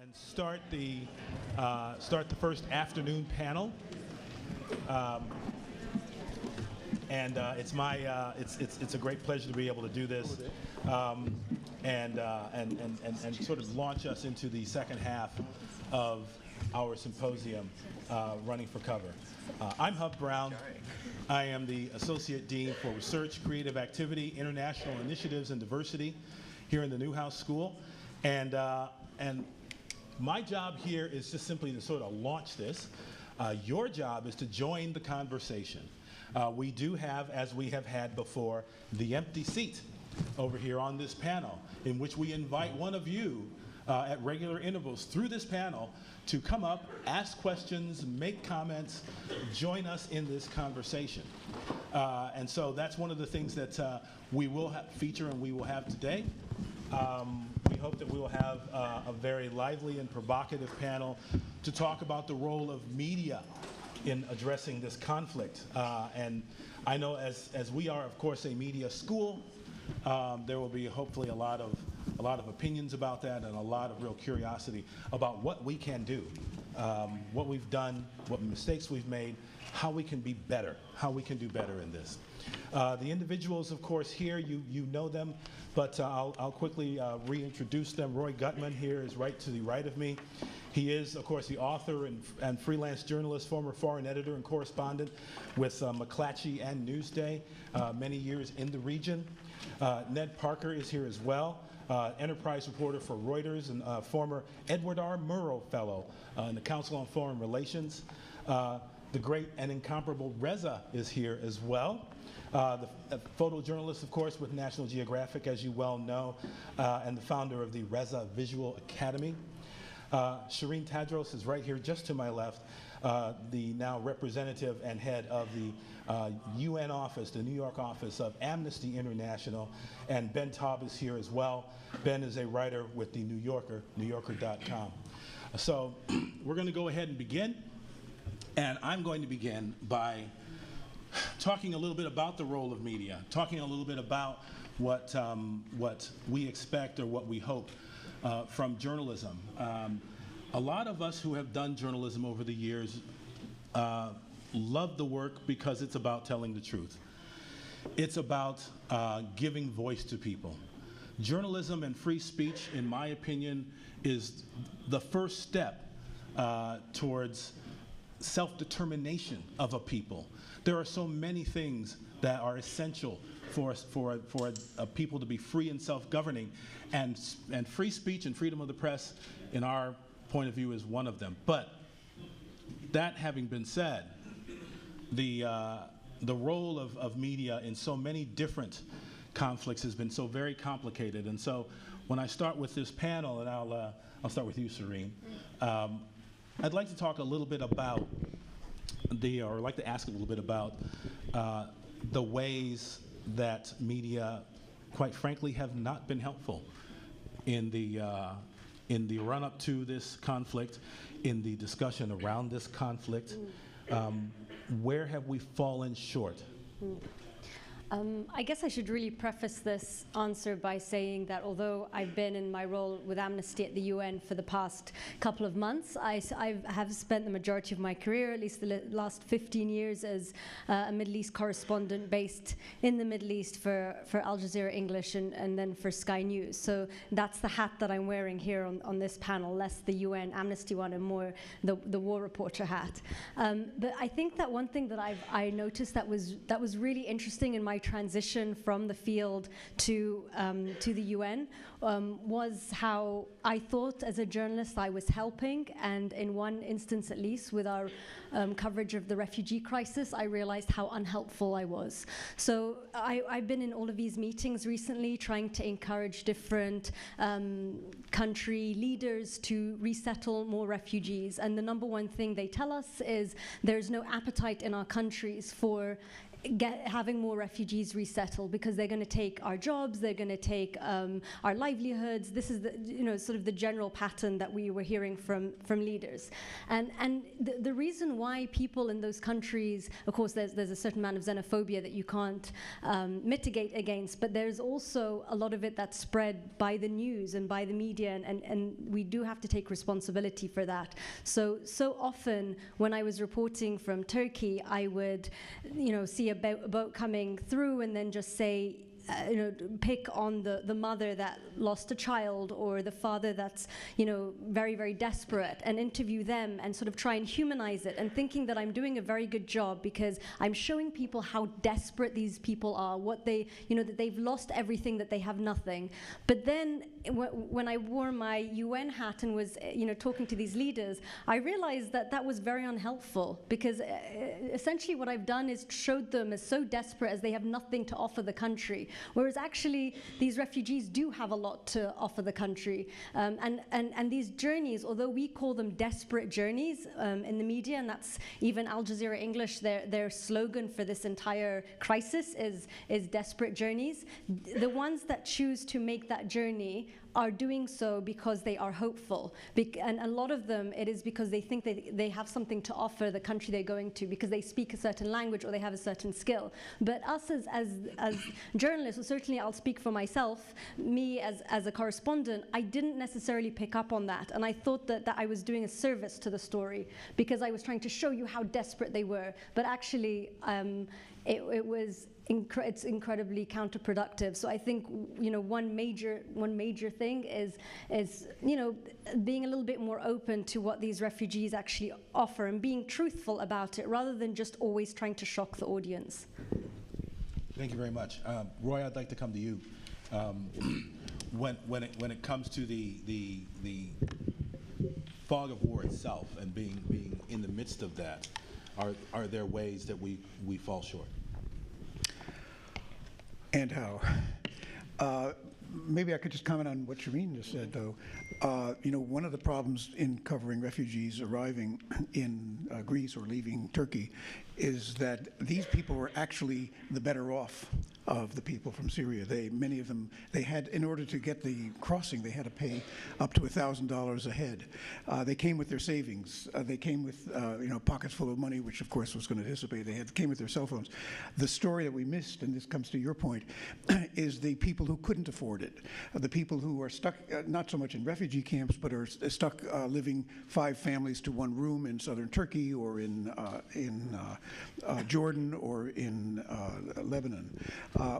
and start the first afternoon panel. It's a great pleasure to be able to do this, and sort of launch us into the second half of our symposium, Running for Cover. I'm Hub Brown. I am the Associate Dean for Research, Creative Activity, International Initiatives, and Diversity here in the Newhouse School. And my job here is just simply to sort of launch this. Your job is to join the conversation. We do have, as we have had before, the empty seat over here on this panel, in which we invite one of you at regular intervals through this panel to come up, ask questions, make comments, join us in this conversation. And so that's one of the things that we will feature and we will have today. We hope that we will have a very lively and provocative panel to talk about the role of media in addressing this conflict. And I know as we are, of course, a media school, there will be hopefully a lot of opinions about that and a lot of real curiosity about what we can do, what we've done, what mistakes we've made, how we can be better, how we can do better in this. The individuals, of course, here, you know them, but I'll quickly reintroduce them. Roy Gutman here is right to the right of me. He is, of course, the author and freelance journalist, former foreign editor and correspondent with McClatchy and Newsday, many years in the region. Ned Parker is here as well, enterprise reporter for Reuters and former Edward R. Murrow Fellow in the Council on Foreign Relations. The great and incomparable Reza is here as well. The photojournalist, of course, with National Geographic, as you well know, and the founder of the Reza Visual Academy. Shireen Tadros is right here just to my left, the now representative and head of the UN office, the New York office of Amnesty International, and Ben Taub is here as well. Ben is a writer with the New Yorker, newyorker.com. So we're going to go ahead and begin, and I'm going to begin by talking a little bit about the role of media, talking a little bit about what we expect or what we hope from journalism. A lot of us who have done journalism over the years love the work because it's about telling the truth. It's about giving voice to people. Journalism and free speech, in my opinion, is the first step towards self-determination of a people. There are so many things that are essential for a people to be free and self-governing, and free speech and freedom of the press, in our point of view, is one of them. But that having been said, the role of media in so many different conflicts has been so very complicated. And so when I start with this panel, and I'll start with you, Syrien, I'd like to talk a little bit about or like to ask a little bit about the ways that media, quite frankly, have not been helpful in the run-up to this conflict, in the discussion around this conflict. Where have we fallen short? I guess I should really preface this answer by saying that although I've been in my role with Amnesty at the UN for the past couple of months, I have spent the majority of my career, at least the last 15 years, as a Middle East correspondent based in the Middle East for Al Jazeera English and then for Sky News. So that's the hat that I'm wearing here on this panel, less the UN Amnesty one and more the war reporter hat. But I think that one thing that I noticed that was really interesting in my transition from the field to the UN was how I thought as a journalist I was helping, and in one instance at least with our coverage of the refugee crisis, I realized how unhelpful I was. So I've been in all of these meetings recently trying to encourage different country leaders to resettle more refugees, and the number one thing they tell us is there's no appetite in our countries for having more refugees resettle, because they're going to take our jobs, they're going to take our livelihoods. This is sort of the general pattern that we were hearing from leaders. And the reason why people in those countries, of course, there's a certain amount of xenophobia that you can't mitigate against, but there's also a lot of it that's spread by the news and by the media, and we do have to take responsibility for that. So often when I was reporting from Turkey, I would see a boat coming through and then just say, pick on the mother that lost a child, or the father that's very, very desperate, and interview them and sort of try and humanize it, and thinking that I'm doing a very good job because I'm showing people how desperate these people are, what they that they've lost everything, that they have nothing. But then when I wore my UN hat and was talking to these leaders, I realized that that was very unhelpful, because essentially what I've done is showed them as so desperate as they have nothing to offer the country. Whereas actually these refugees do have a lot to offer the country. And these journeys, although we call them desperate journeys in the media, and that's even Al Jazeera English, their slogan for this entire crisis is desperate journeys. The ones that choose to make that journey are doing so because they are hopeful. And a lot of them, it is because they think they have something to offer the country they're going to, because they speak a certain language or they have a certain skill. But us as journalists, or certainly I'll speak for myself, me as a correspondent, I didn't necessarily pick up on that. And I thought that I was doing a service to the story, because I was trying to show you how desperate they were. But actually, it's incredibly counterproductive. So I think one major thing is being a little bit more open to what these refugees actually offer, and being truthful about it, rather than just always trying to shock the audience. Thank you very much, Roy. I'd like to come to you. When it comes to the fog of war itself, and being in the midst of that, are there ways that we fall short? And how? Maybe I could just comment on what Shireen just said, though. One of the problems in covering refugees arriving in Greece or leaving Turkey is that these people were actually the better off of the people from Syria. Many of them, in order to get the crossing, they had to pay up to $1,000 a head. They came with their savings. They came with pockets full of money, which of course was going to dissipate. Came with their cell phones. The story that we missed, and this comes to your point, is the people who couldn't afford it. The people who are stuck, not so much in refugee camps, but are stuck living 5 families to 1 room in southern Turkey, or in Jordan, or in Lebanon.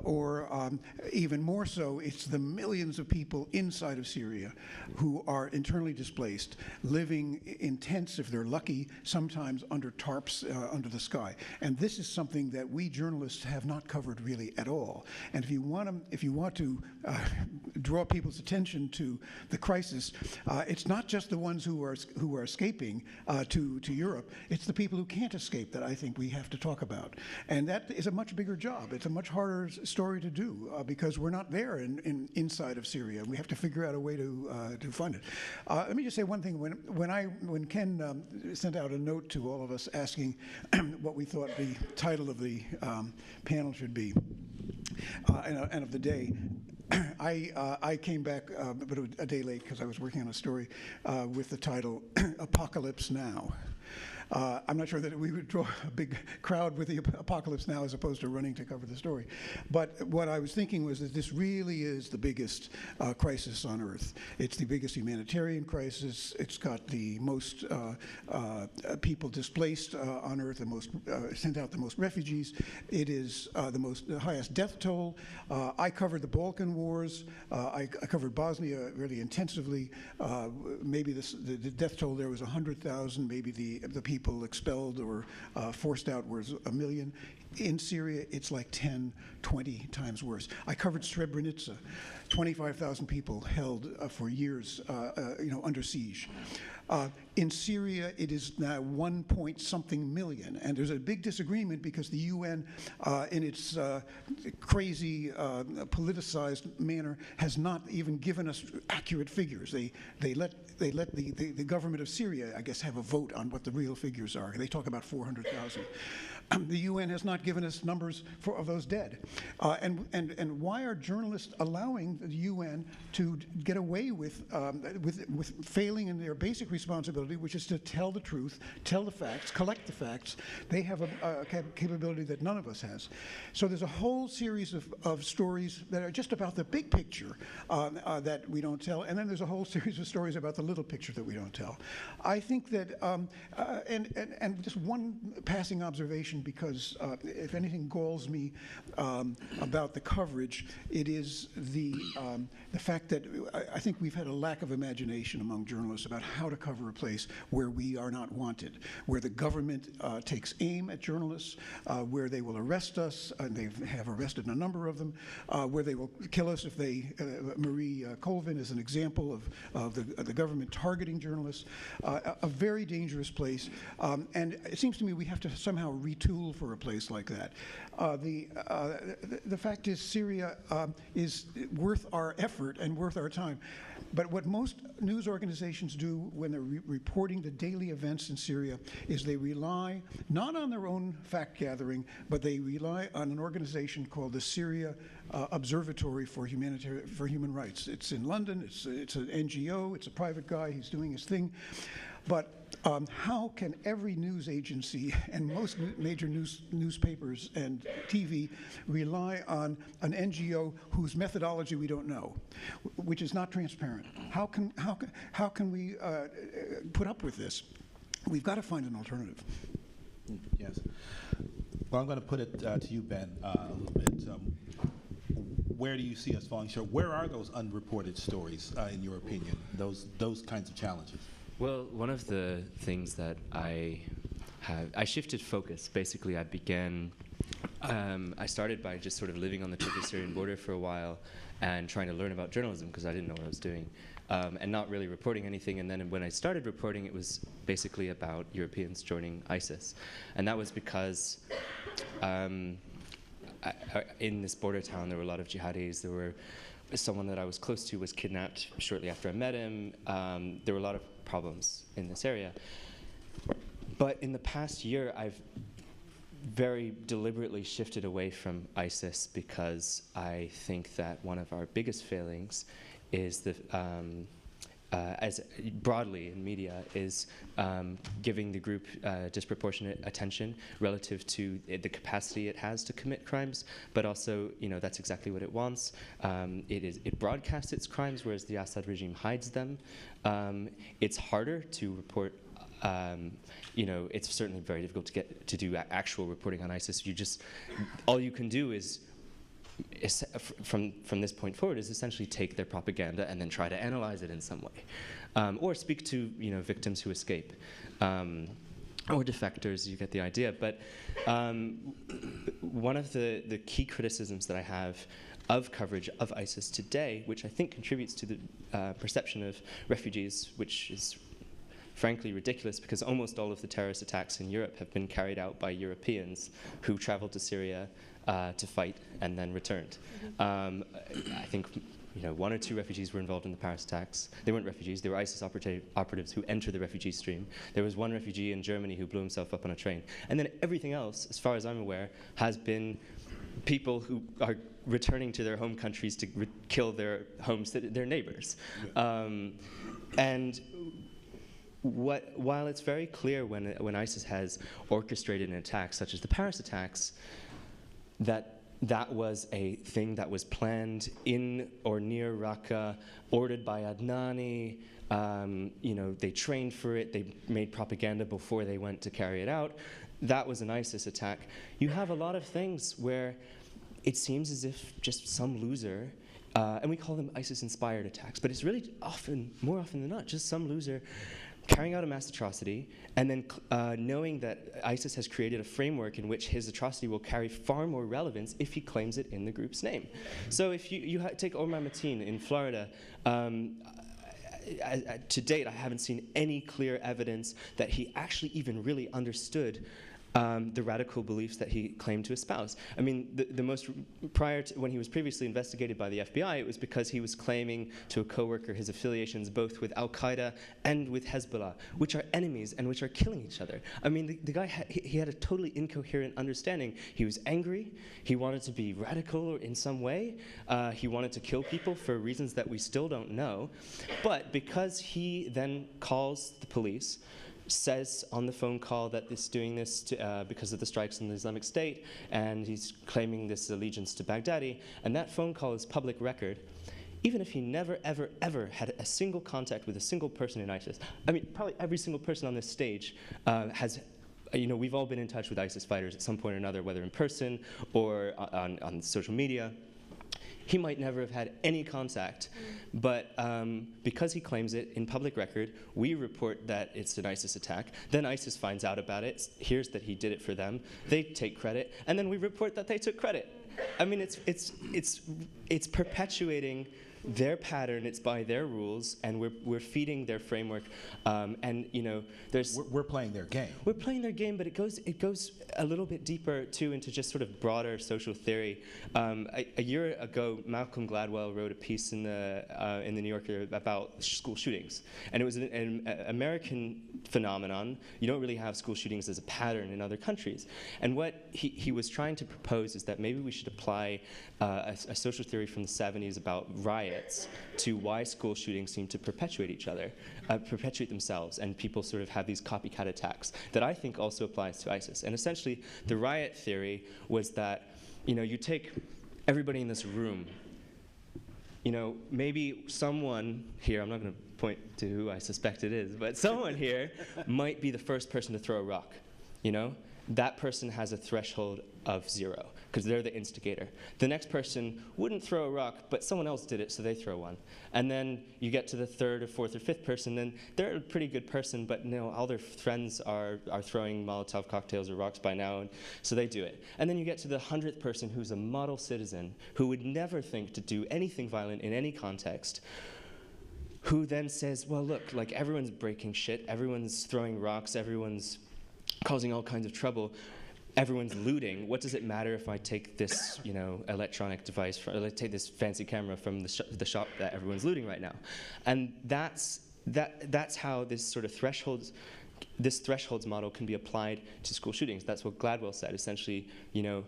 Or even more so, it's the millions of people inside of Syria who are internally displaced, living in tents, if they're lucky, sometimes under tarps under the sky. And this is something that we journalists have not covered really at all. And if you want to draw people's attention to the crisis, it's not just the ones who are escaping to Europe. It's the people who can't escape that I think we have to talk about. And that is a much bigger job. It's a much harder story to do because we're not there inside of Syria. We have to figure out a way to fund it. Let me just say one thing. When Ken sent out a note to all of us asking what we thought the title of the panel should be and of the day, I came back but a day late because I was working on a story with the title "Apocalypse Now." I'm not sure that we would draw a big crowd with the apocalypse now as opposed to running to cover the story. But what I was thinking was that this really is the biggest crisis on Earth. It's the biggest humanitarian crisis. It's got the most people displaced on Earth, the most sent out the most refugees. It is the highest death toll. I covered the Balkan Wars. I covered Bosnia really intensively. Maybe the death toll there was 100,000. Maybe the people expelled or forced out was 1 million. In Syria, it's like 10, 20 times worse. I covered Srebrenica. 25,000 people held for years, under siege. In Syria, it is now 1-point-something million, and there's a big disagreement because the UN, in its crazy, politicized manner, has not even given us accurate figures. They let the government of Syria, I guess, have a vote on what the real figures are. They talk about 400,000. The UN has not given us numbers of those dead. And why are journalists allowing the UN to get away with failing in their basic responsibility, which is to tell the truth, tell the facts, collect the facts? They have a capability that none of us has. So there's a whole series of stories that are just about the big picture that we don't tell, and then there's a whole series of stories about the little picture that we don't tell. I think that, and just one passing observation, because if anything galls me about the coverage, it is the fact that I think we've had a lack of imagination among journalists about how to cover a place where we are not wanted, where the government takes aim at journalists, where they will arrest us, and they have arrested a number of them, where they will kill us if they, Marie Colvin is an example of the government targeting journalists, a very dangerous place, and it seems to me we have to somehow retool for a place like that. The fact is Syria is worth our effort and worth our time. But what most news organizations do when they're reporting the daily events in Syria is they rely not on their own fact gathering, but they rely on an organization called the Syria Observatory for Human Rights. It's in London. It's an NGO. It's a private guy. He's doing his thing. But how can every news agency and most major newspapers and TV rely on an NGO whose methodology we don't know, which is not transparent? How can we put up with this? We've got to find an alternative. Yes. Well, I'm going to put it to you, Ben, a little bit. Where do you see us falling short? Where are those unreported stories, in your opinion? Those kinds of challenges. Well, one of the things that I shifted focus. Basically, I started by just sort of living on the Turkish-Syrian border for a while and trying to learn about journalism because I didn't know what I was doing, and not really reporting anything. And then when I started reporting, it was basically about Europeans joining ISIS. And that was because in this border town, there were a lot of jihadis. There were someone that I was close to was kidnapped shortly after I met him. There were a lot of problems in this area. But in the past year, I've very deliberately shifted away from ISIS because I think that one of our biggest failings is as broadly in media, is giving the group disproportionate attention relative to the capacity it has to commit crimes, but also, that's exactly what it wants. It broadcasts its crimes, whereas the Assad regime hides them. It's harder to report. It's certainly very difficult to do actual reporting on ISIS. All you can do is from this point forward is essentially take their propaganda and then try to analyze it in some way, or speak to victims who escape, or defectors. You get the idea. But one of the key criticisms that I have of coverage of ISIS today, which I think contributes to the perception of refugees, which is frankly ridiculous because almost all of the terrorist attacks in Europe have been carried out by Europeans who traveled to Syria to fight and then returned. I think 1 or 2 refugees were involved in the Paris attacks. They weren't refugees, they were ISIS operatives who entered the refugee stream. There was 1 refugee in Germany who blew himself up on a train. And then everything else, as far as I'm aware, has been people who are returning to their home countries to kill their their neighbors. And while it's very clear when ISIS has orchestrated an attack, such as the Paris attacks, that was a thing that was planned in or near Raqqa, ordered by Adnani. They trained for it. They made propaganda before they went to carry it out. That was an ISIS attack. You have a lot of things where it seems as if just some loser, and we call them ISIS-inspired attacks, but it's really more often than not, just some loser carrying out a mass atrocity, and then knowing that ISIS has created a framework in which his atrocity will carry far more relevance if he claims it in the group's name. So if you take Omar Mateen in Florida, to date, I haven't seen any clear evidence that he actually even really understood the radical beliefs that he claimed to espouse. I mean, the most prior to when he was previously investigated by the FBI, it was because he was claiming to a coworker his affiliations both with Al-Qaeda and with Hezbollah, which are enemies and which are killing each other. I mean, the guy he had a totally incoherent understanding. He was angry. He wanted to be radical in some way. He wanted to kill people for reasons that we still don't know. But because he then calls the police, says on the phone call that he's doing this because of the strikes in the Islamic State, and he's claiming this allegiance to Baghdadi, and that phone call is public record, even if he never, ever, ever had a single contact with a single person in ISIS. I mean, probably every single person on this stage has, we've all been in touch with ISIS fighters at some point or another, whether in person or on social media. He might never have had any contact, but because he claims it in public record, we report that it's an ISIS attack. Then ISIS finds out about it, hears that he did it for them. They take credit, and then we report that they took credit. I mean, it's perpetuating their pattern. It's by their rules, and we're feeding their framework. And there's we're playing their game. We're playing their game, but it goes a little bit deeper too into just sort of broader social theory. A year ago, Malcolm Gladwell wrote a piece in the New Yorker about school shootings, and it was an American phenomenon. You don't really have school shootings as a pattern in other countries. And what he was trying to propose is that maybe we should apply a social theory from the 70s about riots to why school shootings seem to perpetuate themselves, and people sort of have these copycat attacks that I think also applies to ISIS. And essentially, the riot theory was that, you take everybody in this room, maybe someone here, I'm not going to point to who I suspect it is, but someone here might be the first person to throw a rock, That person has a threshold of 0, because they're the instigator. The next person wouldn't throw a rock, but someone else did it, so they throw one. And then you get to the 3rd or 4th or 5th person, and they're a pretty good person, but all their friends are throwing Molotov cocktails or rocks by now, and so they do it. And then you get to the 100th person, who's a model citizen, who would never think to do anything violent in any context, who then says, well, look, like, everyone's breaking shit, everyone's throwing rocks, everyone's causing all kinds of trouble. Everyone's looting. What does it matter if I take this, electronic device, let's take this fancy camera from the shop that everyone's looting right now? And that's how this sort of thresholds model can be applied to school shootings. That's what Gladwell said. Essentially, the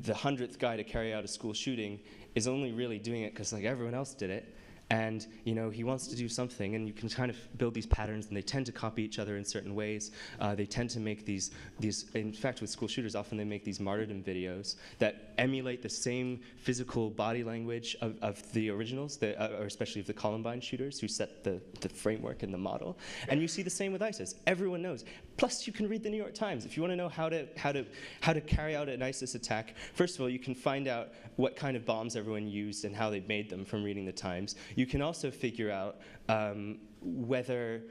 100th guy to carry out a school shooting is only really doing it because everyone else did it. And he wants to do something, and you can kind of build these patterns, and they tend to copy each other in certain ways. They tend to make these. In fact, with school shooters, often they make these martyrdom videos that emulate the same physical body language of the originals, or especially of the Columbine shooters, who set the framework and the model. And you see the same with ISIS. Everyone knows. Plus, you can read the New York Times if you want to know how to carry out an ISIS attack. First of all, you can find out what kind of bombs everyone used and how they made them from reading the Times. You can also figure out whether,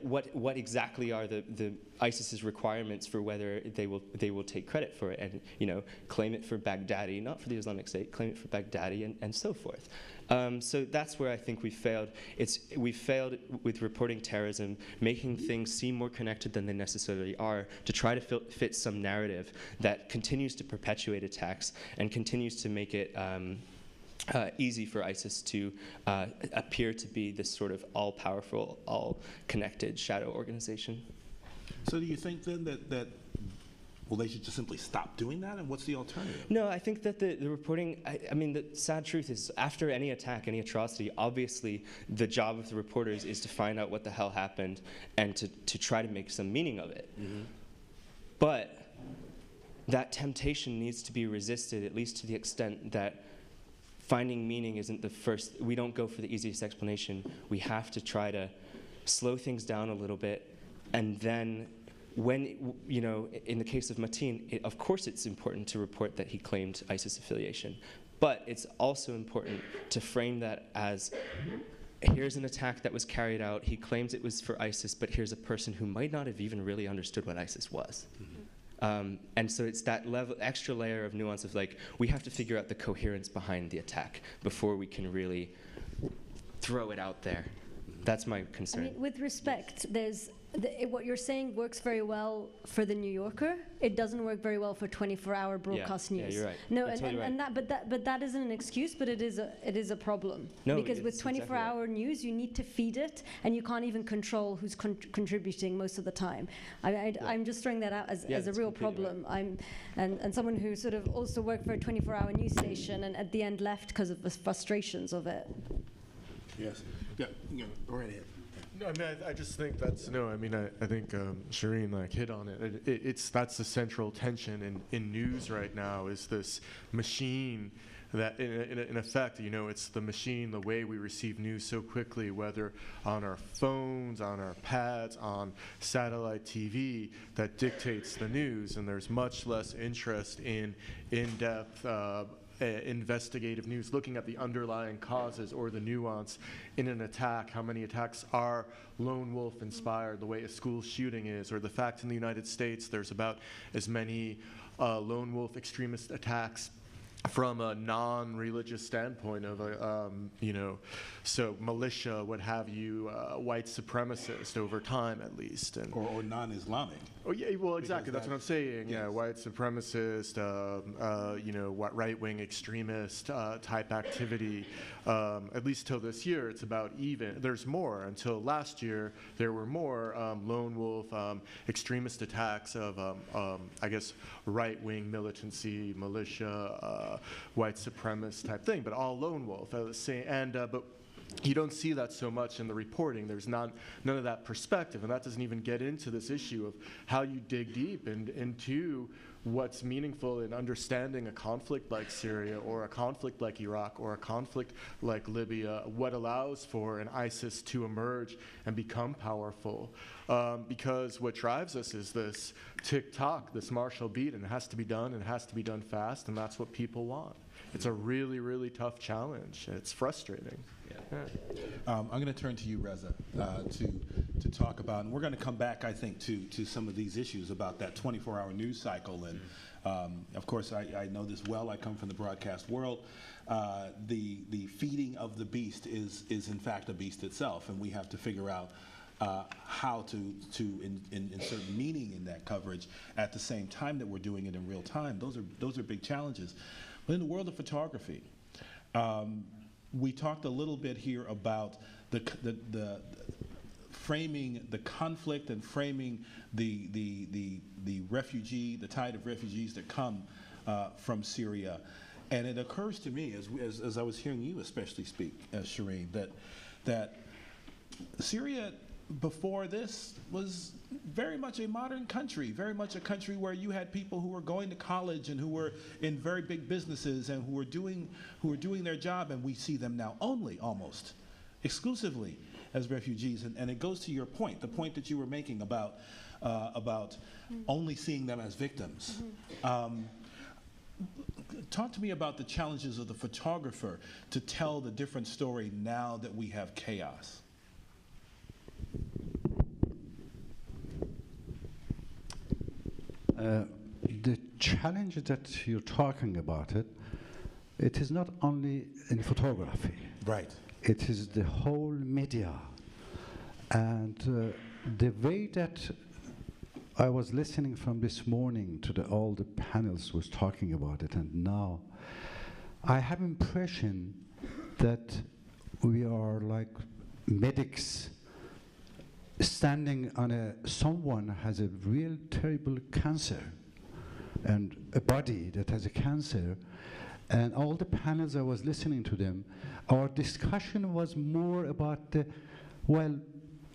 what exactly are the ISIS's requirements for whether they will take credit for it, and claim it for Baghdadi, not for the Islamic State, claim it for Baghdadi, and so forth. So that's where I think we failed. We failed with reporting terrorism, making things seem more connected than they necessarily are, to try to fit some narrative that continues to perpetuate attacks and continues to make it easy for ISIS to appear to be this sort of all-powerful, all-connected shadow organization. So do you think then that they should just simply stop doing that, and what's the alternative? No, I think that the reporting, I mean, the sad truth is, after any attack, any atrocity, obviously the job of the reporters is to find out what the hell happened and to try to make some meaning of it. Mm-hmm. But that temptation needs to be resisted, at least to the extent that finding meaning isn't the first. We don't go for the easiest explanation. We have to try to slow things down a little bit, and then when, in the case of Mateen, of course it's important to report that he claimed ISIS affiliation, but it's also important to frame that as here's an attack that was carried out. He claims it was for ISIS, but here's a person who might not have even really understood what ISIS was. And so it's that extra layer of nuance of like, we have to figure out the coherence behind the attack before we can really throw it out there. That's my concern. I mean, with respect, what you're saying works very well for the New Yorker. It doesn't work very well for 24-hour broadcast news. Yeah, you're right. No, That's totally right. but that isn't an excuse, but it is a problem. No, because with it's 24-hour news, you need to feed it, and you can't even control who's contributing most of the time. I'm just throwing that out as a real problem. Right. And someone who sort of also worked for a 24-hour news station and at the end left because of the frustrations of it. Yes. Yeah. Go right ahead. No, I mean, I just think that's I think Shireen hit on it. That's the central tension in news right now, is this machine that in effect, it's the machine, the way we receive news so quickly, whether on our phones, on our pads, on satellite TV, that dictates the news, and there's much less interest in in-depth investigative news, looking at the underlying causes or the nuance in an attack. How many attacks are lone wolf inspired, the way a school shooting is, or the fact in the United States there's about as many lone wolf extremist attacks from a non-religious standpoint of so militia, what have you, white supremacist over time at least, and or non-Islamic. Oh yeah, well exactly. That's what I'm saying. Yes. Yeah, white supremacist, what right-wing extremist type activity. At least till this year, it's about even. There's more. Until last year, there were more lone wolf extremist attacks of, I guess, right-wing militancy, militia, white supremacist type thing, but all lone wolf. But you don't see that so much in the reporting. There's none of that perspective, and that doesn't even get into this issue of how you dig deep into what's meaningful in understanding a conflict like Syria or a conflict like Iraq or a conflict like Libya, what allows for an ISIS to emerge and become powerful. Because what drives us is this tick-tock, this martial beat, and it has to be done, and it has to be done fast, and that's what people want. It's a really, really tough challenge. It's frustrating. Yeah. I'm going to turn to you, Reza, to talk about, and we're going to come back, I think, to some of these issues about that 24-hour news cycle. And of course, I know this well. I come from the broadcast world. The feeding of the beast is in fact a beast itself, and we have to figure out how to insert meaning in that coverage at the same time that we're doing it in real time. Those are big challenges. But in the world of photography, we talked a little bit here about the framing the conflict and framing the refugee, the tide of refugees that come from Syria. And it occurs to me, as I was hearing you especially speak, Shireen, that Syria before this was very much a modern country, very much a country where you had people who were going to college and who were in very big businesses and who were doing their job, and we see them now only almost exclusively as refugees. And it goes to your point, the point that you were making about only seeing them as victims. Talk to me about the challenges of the photographer to tell the different story now that we have chaos. The challenge that you're talking about, it is not only in photography. Right. It is the whole media. And the way that I was listening from this morning to all the panels was talking about it, and now I have impression that we are like medics standing on someone has a real terrible cancer and a body that has a cancer, and all the panels I was listening to them, our discussion was more about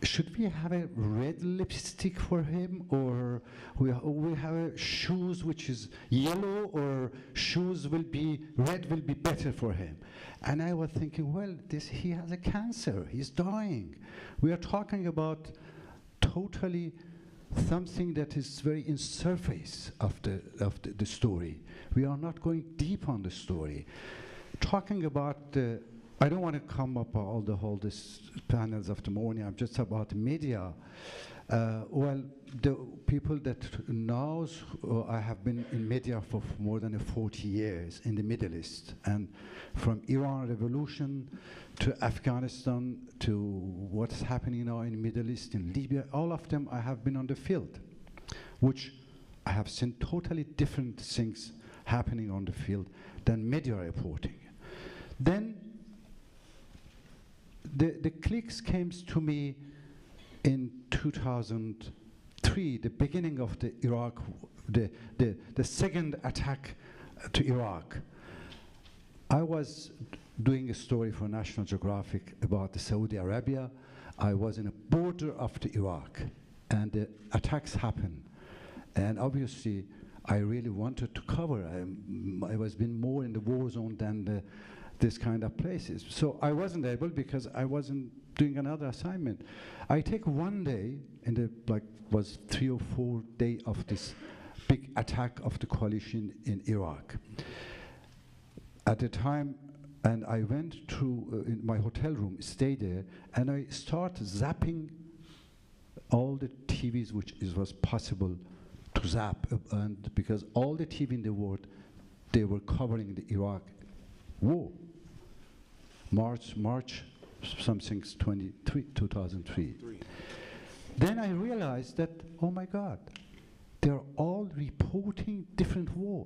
should we have a red lipstick for him, or we have shoes which is yellow, or shoes will be red will be better for him? And I was thinking, he has a cancer, he's dying. We are talking about totally something that is very in surface of the story. We are not going deep on the story. Talking about the I don't want to come up all the whole this panels of the morning. I'm just about media. Well, the people that knows, I have been in media for more than 40 years in the Middle East, and from Iran Revolution to Afghanistan to what's happening now in the Middle East, in Libya, all of them I have been on the field, which I have seen totally different things happening on the field than media reporting. Then the clicks came to me in 2003, the beginning of the Iraq, the second attack to Iraq. I was doing a story for National Geographic about the Saudi Arabia. I was in a border of the Iraq, and the attacks happened. And obviously, I really wanted to cover. I was been more in the war zone than this kind of places. So I wasn't able because I wasn't doing another assignment. I take one day, and was 3 or 4 days of this big attack of the coalition in Iraq. At the time, and I went to in my hotel room, stayed there, and I start zapping all the TVs which was possible to zap, and because all the TV in the world, they were covering the Iraq war. March something 2003. Then I realized that, oh my God, they're all reporting different war.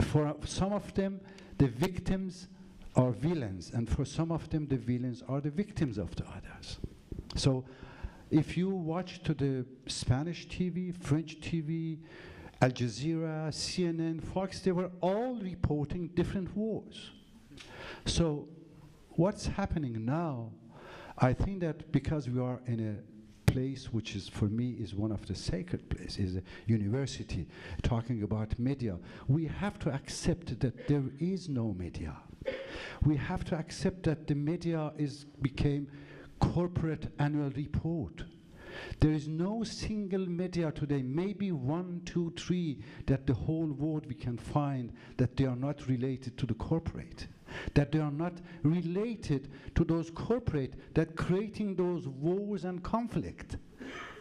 For some of them, the victims are villains, and for some of them, the villains are the victims of the others. So if you watch to the Spanish TV, French TV, Al Jazeera, CNN, Fox, they were all reporting different wars. So what's happening now, I think that because we are in a place which is, for me, is one of the sacred places, is a university, talking about media, we have to accept that there is no media. We have to accept that the media became corporate annual report. There is no single media today, maybe 1, 2, 3, that the whole world we can find that they are not related to the corporate, that they are not related to those corporate that creating those wars and conflict.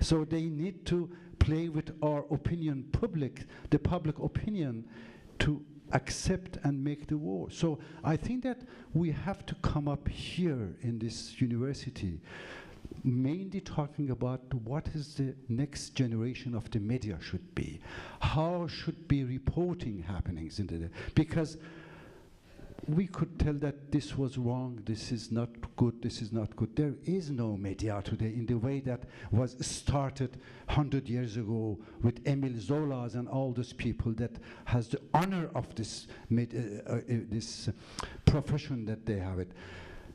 So they need to play with our opinion the public opinion, to accept and make the war. So I think that we have to come up here in this university mainly talking about what is the next generation of the media should be. How should be reporting happenings in the, because we could tell that this was wrong, this is not good, this is not good. There is no media today in the way that was started 100 years ago with Emile Zola's and all those people that has the honor of this this profession that they have it.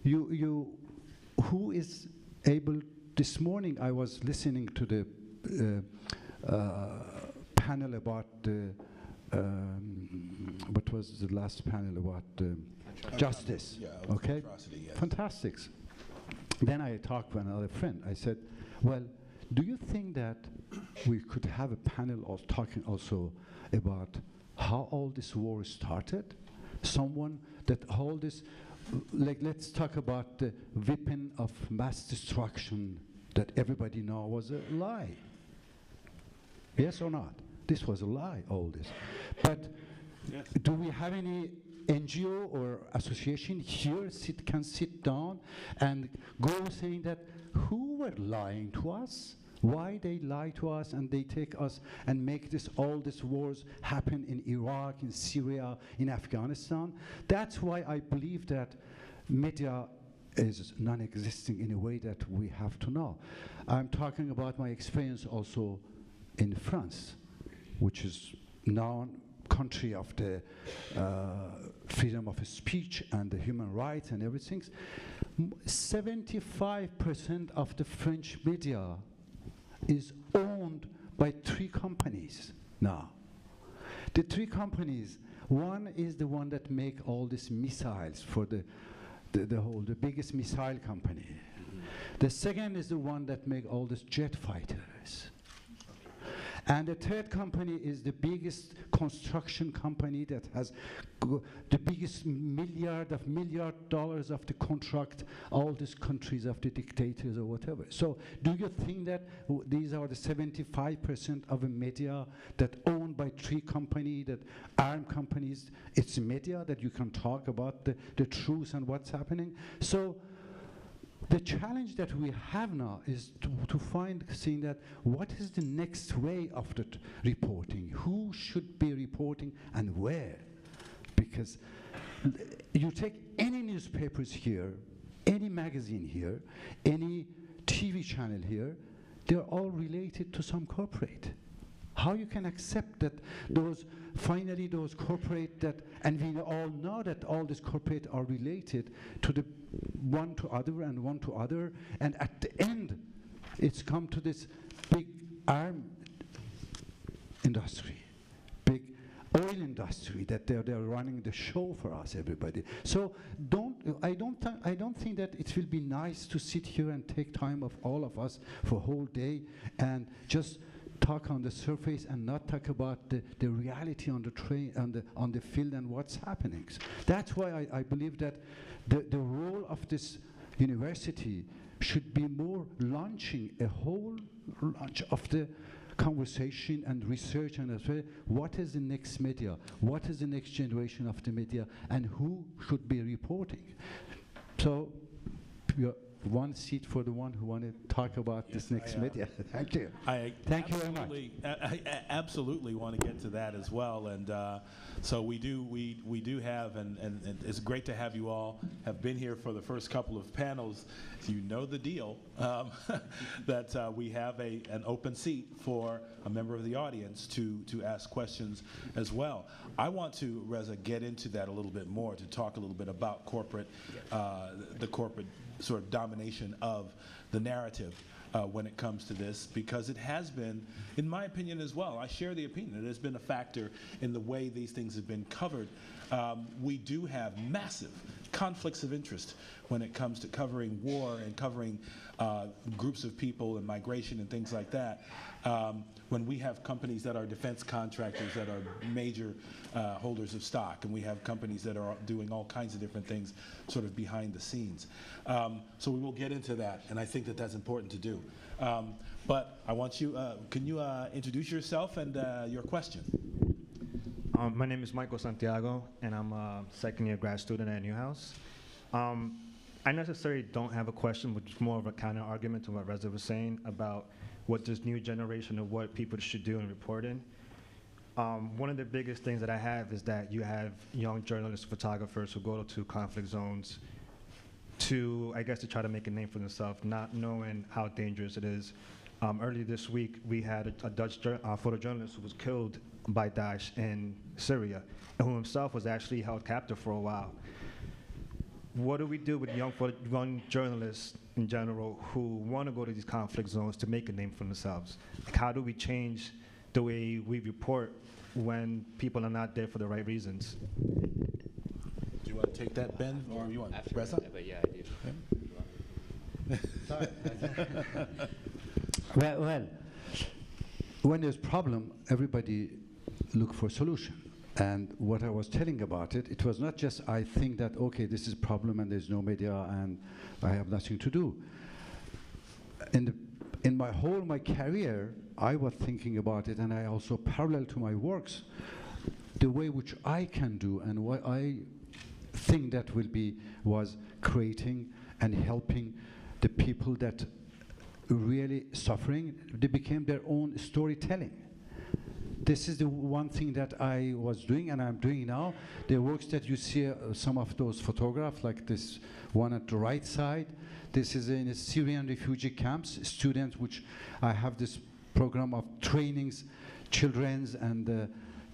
Who is able, this morning I was listening to the panel about what was the last panel about justice? Yeah, okay, yes. Fantastics. Then I talked with another friend. I said, well, do you think that we could have a panel of talking also about how all this war started? Someone that all this, like, let's talk about the weapon of mass destruction that everybody knows was a lie. Yes or not? This was a lie, all this. But yes. Do we have any NGO or association here can sit down and go saying that who were lying to us? Why they lie to us and they take us and make all these wars happen in Iraq, in Syria, in Afghanistan? That's why I believe that media is non-existing in a way that we have to know. I'm talking about my experience also in France, which is now country of the freedom of speech and the human rights and everything. 75% of the French media is owned by 3 companies now. The 3 companies, one is the one that make all these missiles for the biggest missile company. The second is the one that make all these jet fighters. And the third company is the biggest construction company that has the biggest milliard dollars of the contract, all these countries of the dictators or whatever. So do you think that these are the 75% of a media that owned by three companies, that armed companies, it's media that you can talk about the truth and what's happening? So the challenge that we have now is to find, seeing that what is the next way of the reporting? Who should be reporting and where? Because you take any newspapers here, any magazine here, any TV channel here, they're all related to some corporate. How you can accept that those corporate that, and we all know that all these corporate are related to the one to other and one to other, and at the end, it's come to this big arm industry, big oil industry that they're running the show for us, everybody. So I don't think that it will be nice to sit here and take time of all of us for a whole day and just talk on the surface and not talk about the reality on the train, on the field and what's happening. That's why I believe that the role of this university should be more launching a whole launch of the conversation and research and as well, what is the next media, what is the next generation of the media, and who should be reporting. So one seat for the one who want to talk about this next media. Thank you. Thank you very much. I absolutely want to get to that as well, and so we do have, and it's great to have you all have been here for the first couple of panels. You know the deal, that we have an open seat for a member of the audience to ask questions as well. I want to, Reza, get into that a little bit more, to talk a little bit about corporate, the corporate sort of domination of the narrative when it comes to this, because it has been, in my opinion as well, I share the opinion, it has been a factor in the way these things have been covered. We do have massive conflicts of interest when it comes to covering war and covering groups of people and migration and things like that. When we have companies that are defense contractors that are major holders of stock, and we have companies that are doing all kinds of different things sort of behind the scenes. So we will get into that, and I think that that's important to do. But I want you, can you introduce yourself and your question? My name is Michael Santiago, and I'm a second-year grad student at Newhouse. I necessarily don't have a question, but it's more of a counter argument to what Reza was saying about what this new generation of what people should do in reporting. One of the biggest things that I have is that you have young journalists, photographers who go to conflict zones to, I guess, to try to make a name for themselves, not knowing how dangerous it is. Earlier this week, we had a Dutch photojournalist who was killed by Daesh in Syria, and who himself was actually held captive for a while. What do we do with young journalists in general who want to go to these conflict zones to make a name for themselves? Like, how do we change the way we report when people are not there for the right reasons? Do you want to take that, Ben, or you want Reza? But yeah, I do. Sorry. Well, when there's problem, everybody look for solution. And what I was telling about it, it was not just I think that, okay, this is a problem and there's no media and I have nothing to do. In my career, I was thinking about it, and I also parallel to my works, the way which I can do and what I think that was creating and helping the people that really suffering. They became their own storytelling. This is the one thing that I was doing and I'm doing now. The works that you see, some of those photographs, like this one at the right side, this is in a Syrian refugee camps, students which I have this program of trainings, children's and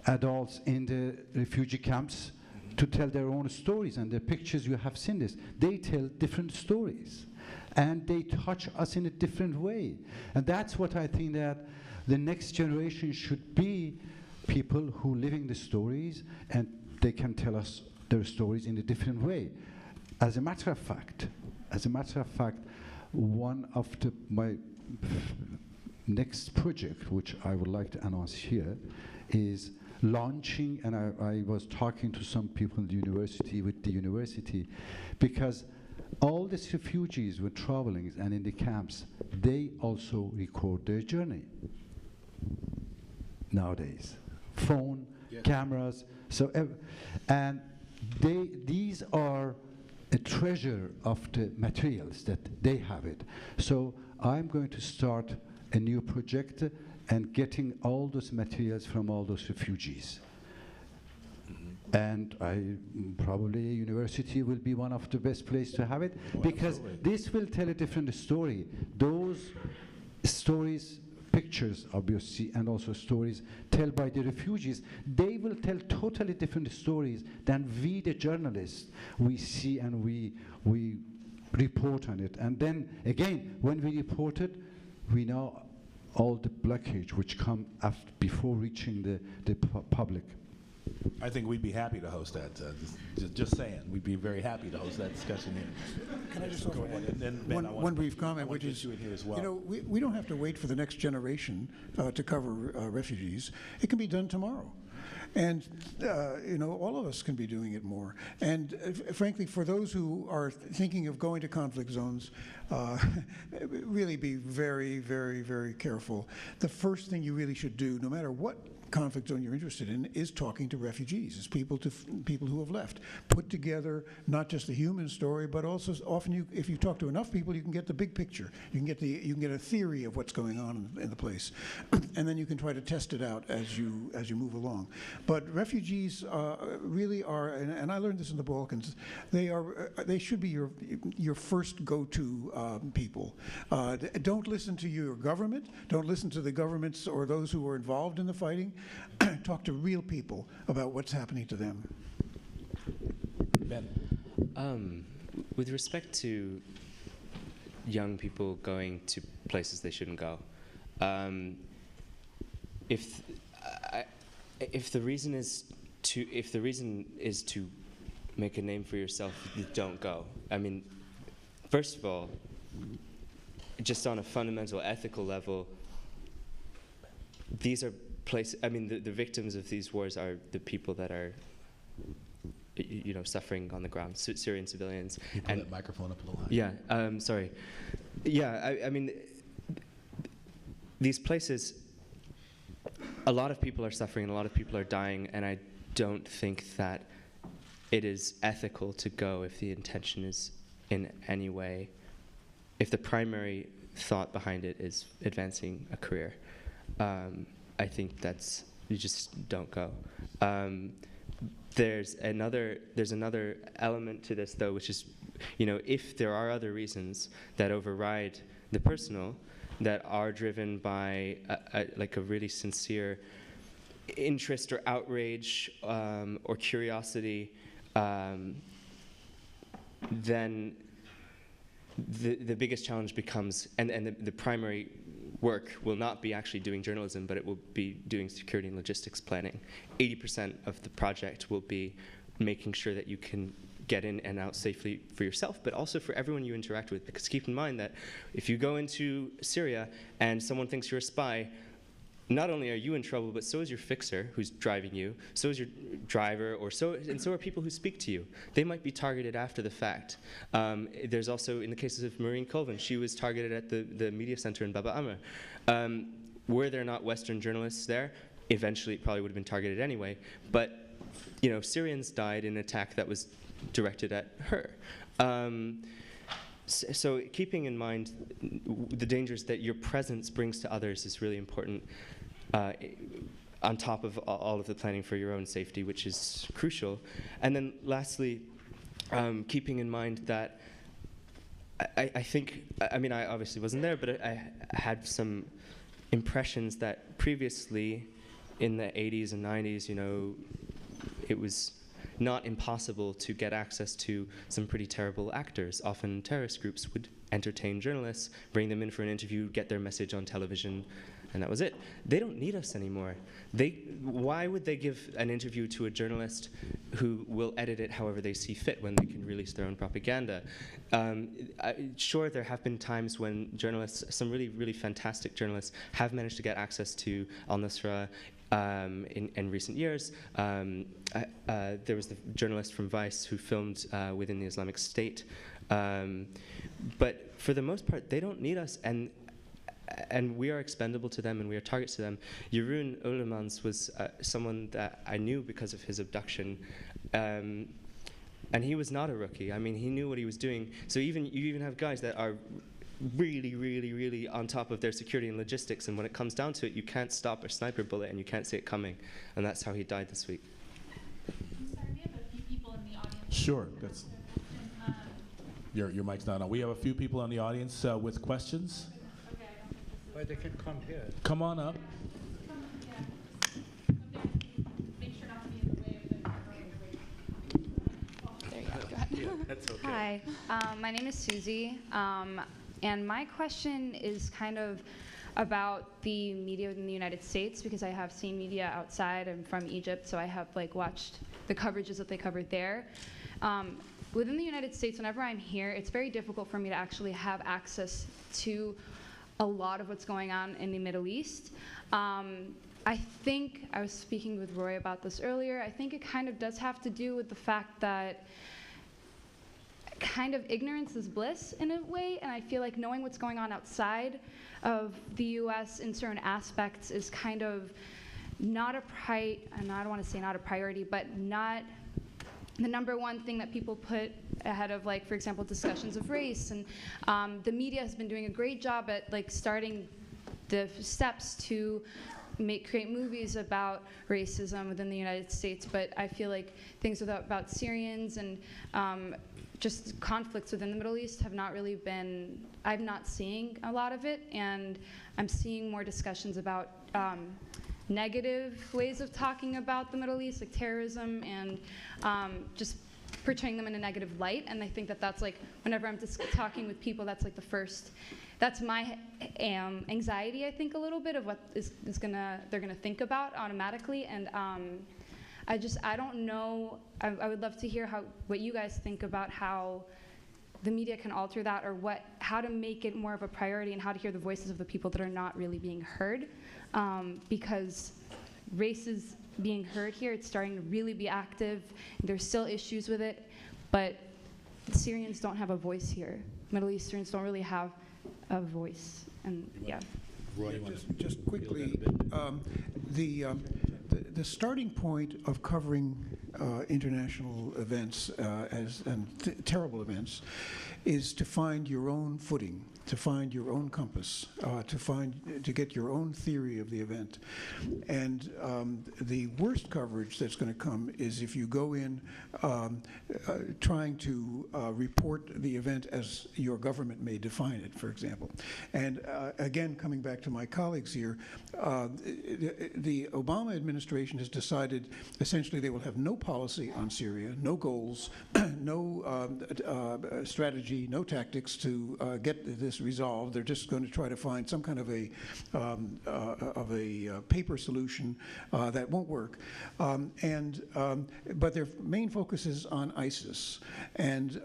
adults in the refugee camps to tell their own stories. And the pictures, you have seen this, they tell different stories. And they touch us in a different way. And that's what I think that the next generation should be people who living the stories, and they can tell us their stories in a different way. As a matter of fact, one of my next project, which I would like to announce here, is launching, and I was talking to some people in the university, because all these refugees were traveling and in the camps, they also record their journey nowadays. Phone, cameras, and these are a treasure of the materials that they have it. So I'm going to start a new project and getting all those materials from all those refugees. And probably university will be one of the best places to have it, because this will tell a different story. Those stories, pictures obviously, and also stories told by the refugees, they will tell totally different stories than we, the journalists, we see and we report on it. And then again, when we report it, we know all the blockage which come before reaching the public. I think we'd be happy to host that. Just saying, we'd be very happy to host that discussion here. Can I just Go ahead. And then Ben, one brief comment, which is, you in here as well. you know, we don't have to wait for the next generation to cover refugees. It can be done tomorrow. And, you know, all of us can be doing it more. And frankly, for those who are thinking of going to conflict zones, really be very, very, very careful. The first thing you really should do, no matter what conflict zone you're interested in, is talking to refugees, is people who have left. Put together not just the human story, but also often if you talk to enough people, you can get the big picture. You can get a theory of what's going on in the place, and then you can try to test it out as you move along. But refugees really are, and I learned this in the Balkans. They should be your first go-to people. Don't listen to your government. Don't listen to the governments or those who are involved in the fighting. Talk to real people about what's happening to them. Ben. With respect to young people going to places they shouldn't go, if the reason is to make a name for yourself, you don't go. I mean, first of all, just on a fundamental ethical level, these are I mean, the victims of these wars are the people that are, you know, suffering on the ground, Syrian civilians. You put that microphone up a little higher. Yeah, sorry. Yeah, I mean, these places, a lot of people are suffering and a lot of people are dying, and I don't think that it is ethical to go if the intention is in any way, if the primary thought behind it is advancing a career. I think you just don't go. There's another element to this, though, which is, you know, if there are other reasons that override the personal, that are driven by like a really sincere interest or outrage or curiosity, then the biggest challenge becomes, and the primary work will not be actually doing journalism, but it will be doing security and logistics planning. 80% of the project will be making sure that you can get in and out safely for yourself, but also for everyone you interact with. Because keep in mind that if you go into Syria and someone thinks you're a spy, not only are you in trouble, but so is your fixer who's driving you, so is your driver, and so are people who speak to you. They might be targeted after the fact. There's also, in the cases of Maureen Colvin, she was targeted at the media center in Baba Amr. Were there not Western journalists there, eventually it probably would have been targeted anyway. But, you know, Syrians died in an attack that was directed at her. So keeping in mind the dangers that your presence brings to others is really important, on top of all of the planning for your own safety, which is crucial. And then lastly, keeping in mind that I think, I mean, I obviously wasn't there, but I had some impressions that previously in the 80s and 90s, you know, it was not impossible to get access to some pretty terrible actors. Often terrorist groups would entertain journalists, bring them in for an interview, get their message on television, and that was it. They don't need us anymore. Why would they give an interview to a journalist who will edit it however they see fit when they can release their own propaganda? Sure, there have been times when journalists, some really, really fantastic journalists, have managed to get access to al-Nusra in recent years. There was the journalist from Vice who filmed within the Islamic State. But for the most part, they don't need us, and we are expendable to them, and we are targets to them. Jeroen Ulemans was someone that I knew because of his abduction, and he was not a rookie. I mean, he knew what he was doing. So you even have guys that are really, really, really on top of their security and logistics, and when it comes down to it, you can't stop a sniper bullet, and you can't see it coming, and that's how he died this week. I'm sorry, we have a few people in the audience. Sure. That's your mic's not on. We have a few people in the audience with questions. But they can come here. Come on up. Make sure not to be in the way of the There you go. Go ahead. Yeah, that's okay. Hi, my name is Susie, and my question is kind of about the media within the United States, because I have seen media outside. I'm from Egypt, so I have watched the coverages that they covered there. Within the United States, whenever I'm here, it's very difficult for me to actually have access to a lot of what's going on in the Middle East. I think, I was speaking with Roy about this earlier, I think it kind of does have to do with the fact that kind of ignorance is bliss in a way, and I feel like knowing what's going on outside of the US in certain aspects is kind of not a and I don't want to say not a priority, but not the number one thing that people put ahead of, for example, discussions of race. And the media has been doing a great job at starting the steps to create movies about racism within the United States, but I feel like things about Syrians and just conflicts within the Middle East have not really been, I'm not seeing a lot of it, and I'm seeing more discussions about negative ways of talking about the Middle East, like terrorism, and just portraying them in a negative light. And I think that's whenever I'm just talking with people, that's the first, that's my anxiety, I think, a little bit of what they're gonna think about automatically. And I don't know, I would love to hear what you guys think about how the media can alter that, or how to make it more of a priority, and how to hear the voices of the people that are not really being heard. Because race is being heard here, it's starting to really be active. There's still issues with it, but Syrians don't have a voice here. Middle Easterns don't really have a voice, and yeah. Roy, Just quickly, the starting point of covering international events and terrible events is to find your own footing, to find your own compass, to get your own theory of the event. And the worst coverage that's going to come is if you go in trying to report the event as your government may define it, for example. And again, coming back to my colleagues here, the Obama administration has decided essentially they will have no policy on Syria, no goals, no strategy, no tactics to get this resolved. They're just going to try to find some kind of a paper solution that won't work. But their main focus is on ISIS and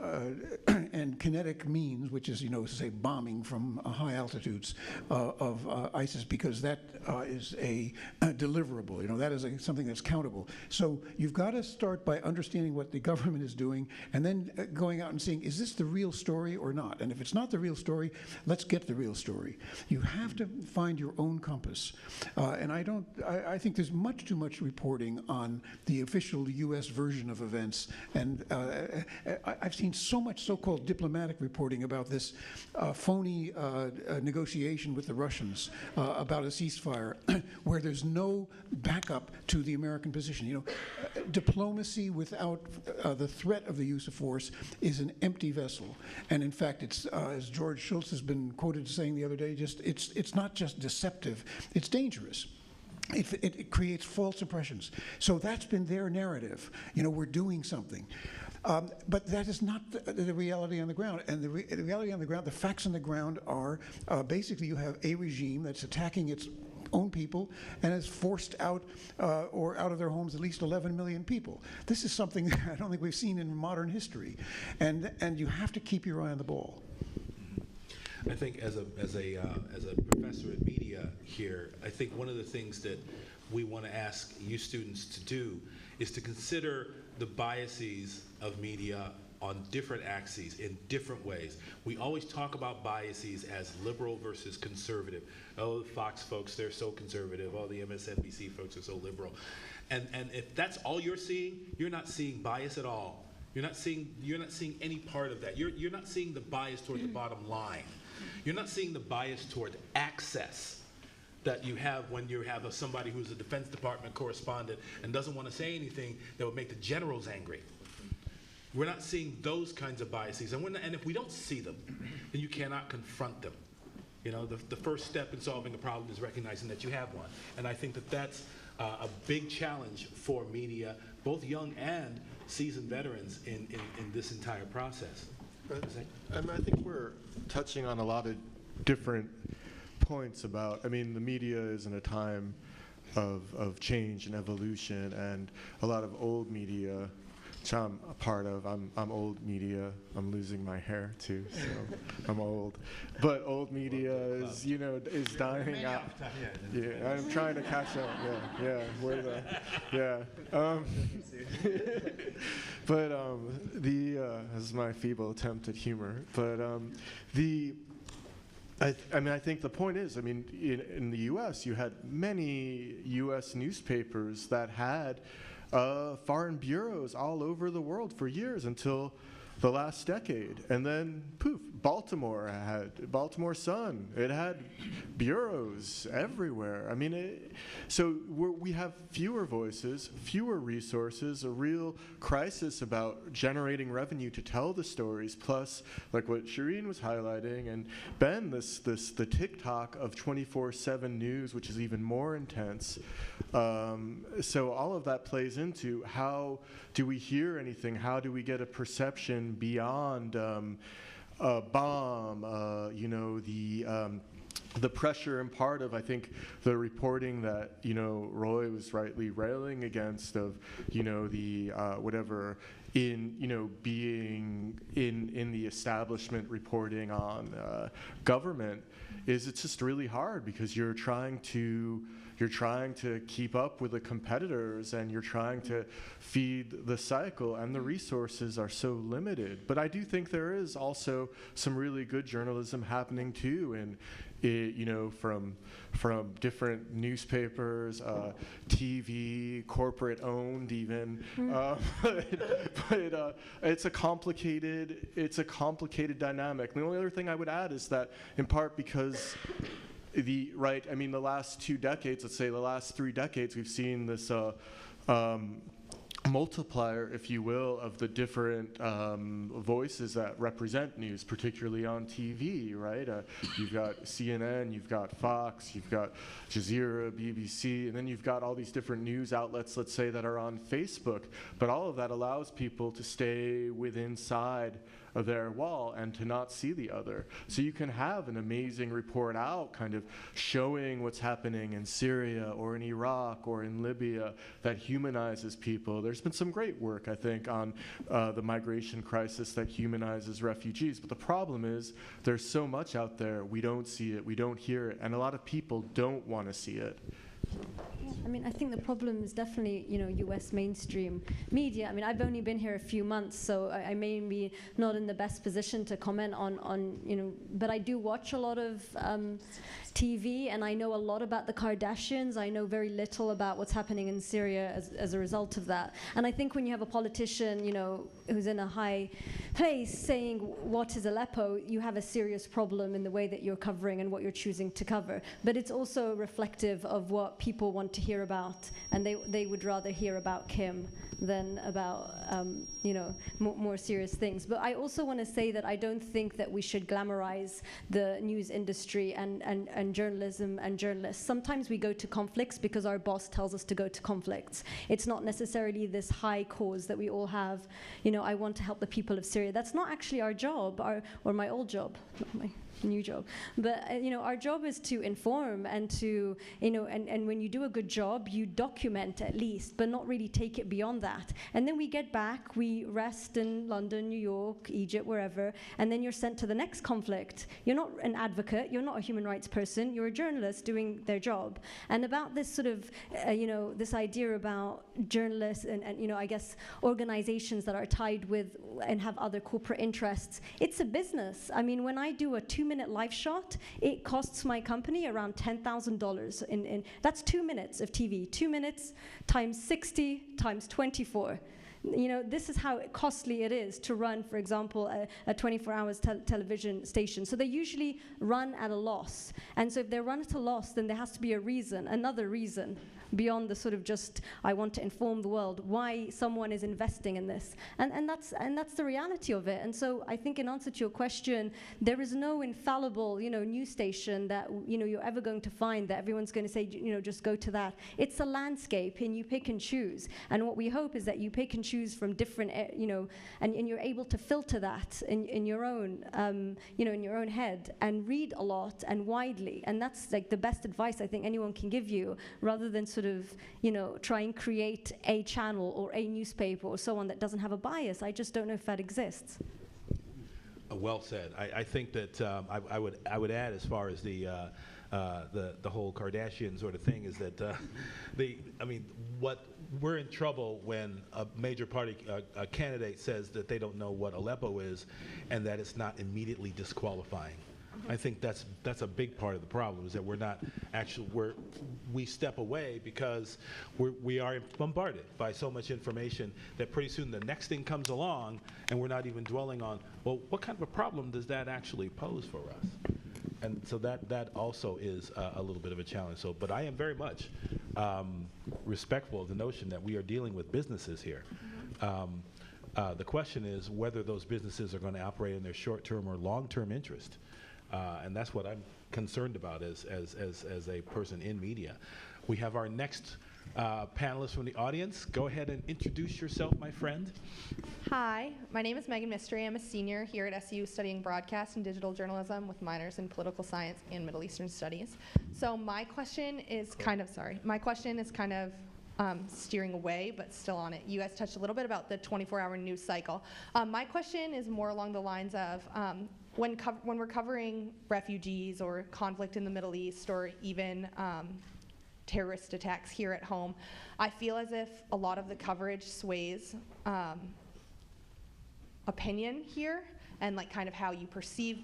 kinetic means, which is, say, bombing from high altitudes of ISIS, because that is a deliverable. That is something that's countable. So you've got to start by understanding what the government is doing, and then going out and seeing, is this the real story or not? And if it's not the real story, let's get the real story. You have to find your own compass. And I think there's much too much reporting on the official U.S. version of events. And I've seen so much so-called diplomatic reporting about this phony negotiation with the Russians about a ceasefire where there's no backup to the American position. Diplomacy without the threat of the use of force is an empty vessel. And in fact, it's as George Shultz has been quoted saying the other day, it's not just deceptive, it's dangerous. It creates false impressions. So that's been their narrative. We're doing something. But that is not the reality on the ground. And the reality on the ground, the facts on the ground are basically you have a regime that's attacking its own people and has forced out or out of their homes at least 11 million people. This is something that I don't think we've seen in modern history, and you have to keep your eye on the ball. I think as a professor in media here, I think one of the things that we want to ask you students to do is to consider the biases of media on different axes in different ways. We always talk about biases as liberal versus conservative. Oh, the Fox folks, they're so conservative. Oh, the MSNBC folks are so liberal. And if that's all you're seeing, you're not seeing bias at all. You're not seeing any part of that. You're not seeing the bias toward the bottom line. You're not seeing the bias toward access that you have when you have somebody who's a Defense Department correspondent and doesn't want to say anything that would make the generals angry. We're not seeing those kinds of biases. And if we don't see them, then you cannot confront them. You know, the first step in solving a problem is recognizing that you have one. And I think that that's a big challenge for media, both young and seasoned veterans in this entire process. I think we're touching on a lot of different points about, I mean, the media is in a time of change and evolution, and a lot of old media, which I'm a part of. I'm old media. I'm losing my hair too, so I'm old. But old media is, you know, is dying out. Yeah, I'm trying to catch up. Yeah, we're the, yeah. But this is my feeble attempt at humor. But I mean, I think the point is, I mean, in the U.S., you had many U.S. newspapers that had foreign bureaus all over the world for years until the last decade. And then, poof, Baltimore had Baltimore Sun. It had bureaus everywhere. I mean, so we have fewer voices, fewer resources, a real crisis about generating revenue to tell the stories, plus, like what Shireen was highlighting, and Ben, the TikTok of 24/7 news, which is even more intense. So all of that plays into how do we hear anything? How do we get a perception beyond a bomb? You know, the pressure and part of, I think, the reporting that, you know, Roy was rightly railing against of, you know, the whatever in, you know, being in the establishment reporting on government is it's just really hard because you're trying to keep up with the competitors, and you're trying to feed the cycle, and the resources are so limited. But I do think there is also some really good journalism happening too, and you know, from different newspapers, TV, corporate owned even. But it's a complicated dynamic. The only other thing I would add is that, in part because the last 2 decades, let's say the last 3 decades, we've seen this multiplier, if you will, of the different voices that represent news, particularly on TV, right? You've got CNN, you've got Fox, you've got Jazeera, BBC, and then you've got all these different news outlets, let's say, that are on Facebook. But all of that allows people to stay inside of their wall and to not see the other. So you can have an amazing report out kind of showing what's happening in Syria or in Iraq or in Libya that humanizes people. There's been some great work, I think, on the migration crisis that humanizes refugees. But the problem is there's so much out there, we don't see it, we don't hear it, and a lot of people don't want to see it. Yeah, I mean, I think the problem is definitely, you know, U.S. mainstream media. I mean, I've only been here a few months, so I may be not in the best position to comment on you know, but I do watch a lot of TV, and I know a lot about the Kardashians. I know very little about what's happening in Syria as a result of that. And I think when you have a politician, you know, who's in a high place saying what is Aleppo, you have a serious problem in the way that you're covering and what you're choosing to cover. But it's also reflective of what people want to hear about, and they would rather hear about Kim than about more serious things. But I also want to say that I don't think that we should glamorize the news industry and journalism and journalists. Sometimes we go to conflicts because our boss tells us to go to conflicts. It's not necessarily this high cause that we all have. I want to help the people of Syria. That's not actually our job, or my old job, not my new job. But our job is to inform and to and when you do a good job, you document at least, but not really take it beyond that. And then we get back, we rest in London, New York, Egypt, wherever, and then you're sent to the next conflict. You're not an advocate, you're not a human rights person, you're a journalist doing their job. And about this sort of this idea about journalists and I guess organizations that are tied with and have other corporate interests, it's a business. I mean, when I do a 2-minute live shot, it costs my company around $10,000. That's 2 minutes of TV. 2 minutes times 60 times 24. This is how costly it is to run, for example, a 24-hour television station. So they usually run at a loss. And so if they run at a loss, then there has to be a reason, another reason, beyond the sort of just, I want to inform the world, why someone is investing in this. And that's the reality of it. And so I think in answer to your question, there is no infallible, news station that, you're ever going to find that everyone's going to say, just go to that. It's a landscape, and you pick and choose. And what we hope is that you pick and choose from different, and you're able to filter that in your own, in your own head, and read a lot and widely. And that's like the best advice I think anyone can give you, rather than sort of, try and create a channel or a newspaper or so on that doesn't have a bias. I just don't know if that exists. Well said. I think that I would add, as far as the whole Kardashian sort of thing, is that what we're in trouble when a major party candidate says that they don't know what Aleppo is, and that it's not immediately disqualifying. I think that's a big part of the problem, is that we're not actually, we step away because we are bombarded by so much information that pretty soon the next thing comes along and we're not even dwelling on, well, what kind of a problem does that actually pose for us? And so that also is a little bit of a challenge. So, but I am very much respectful of the notion that we are dealing with businesses here. The question is whether those businesses are going to operate in their short-term or long-term interest. And that's what I'm concerned about as a person in media. We have our next panelist from the audience. Go ahead and introduce yourself, my friend. Hi, my name is Megan Mystery. I'm a senior here at SU studying broadcast and digital journalism with minors in political science and Middle Eastern studies. So my question is kind of steering away, but still on it. You guys touched a little bit about the 24-hour news cycle. My question is more along the lines of when we're covering refugees or conflict in the Middle East, or even terrorist attacks here at home, I feel as if a lot of the coverage sways opinion here, and like kind of how you perceive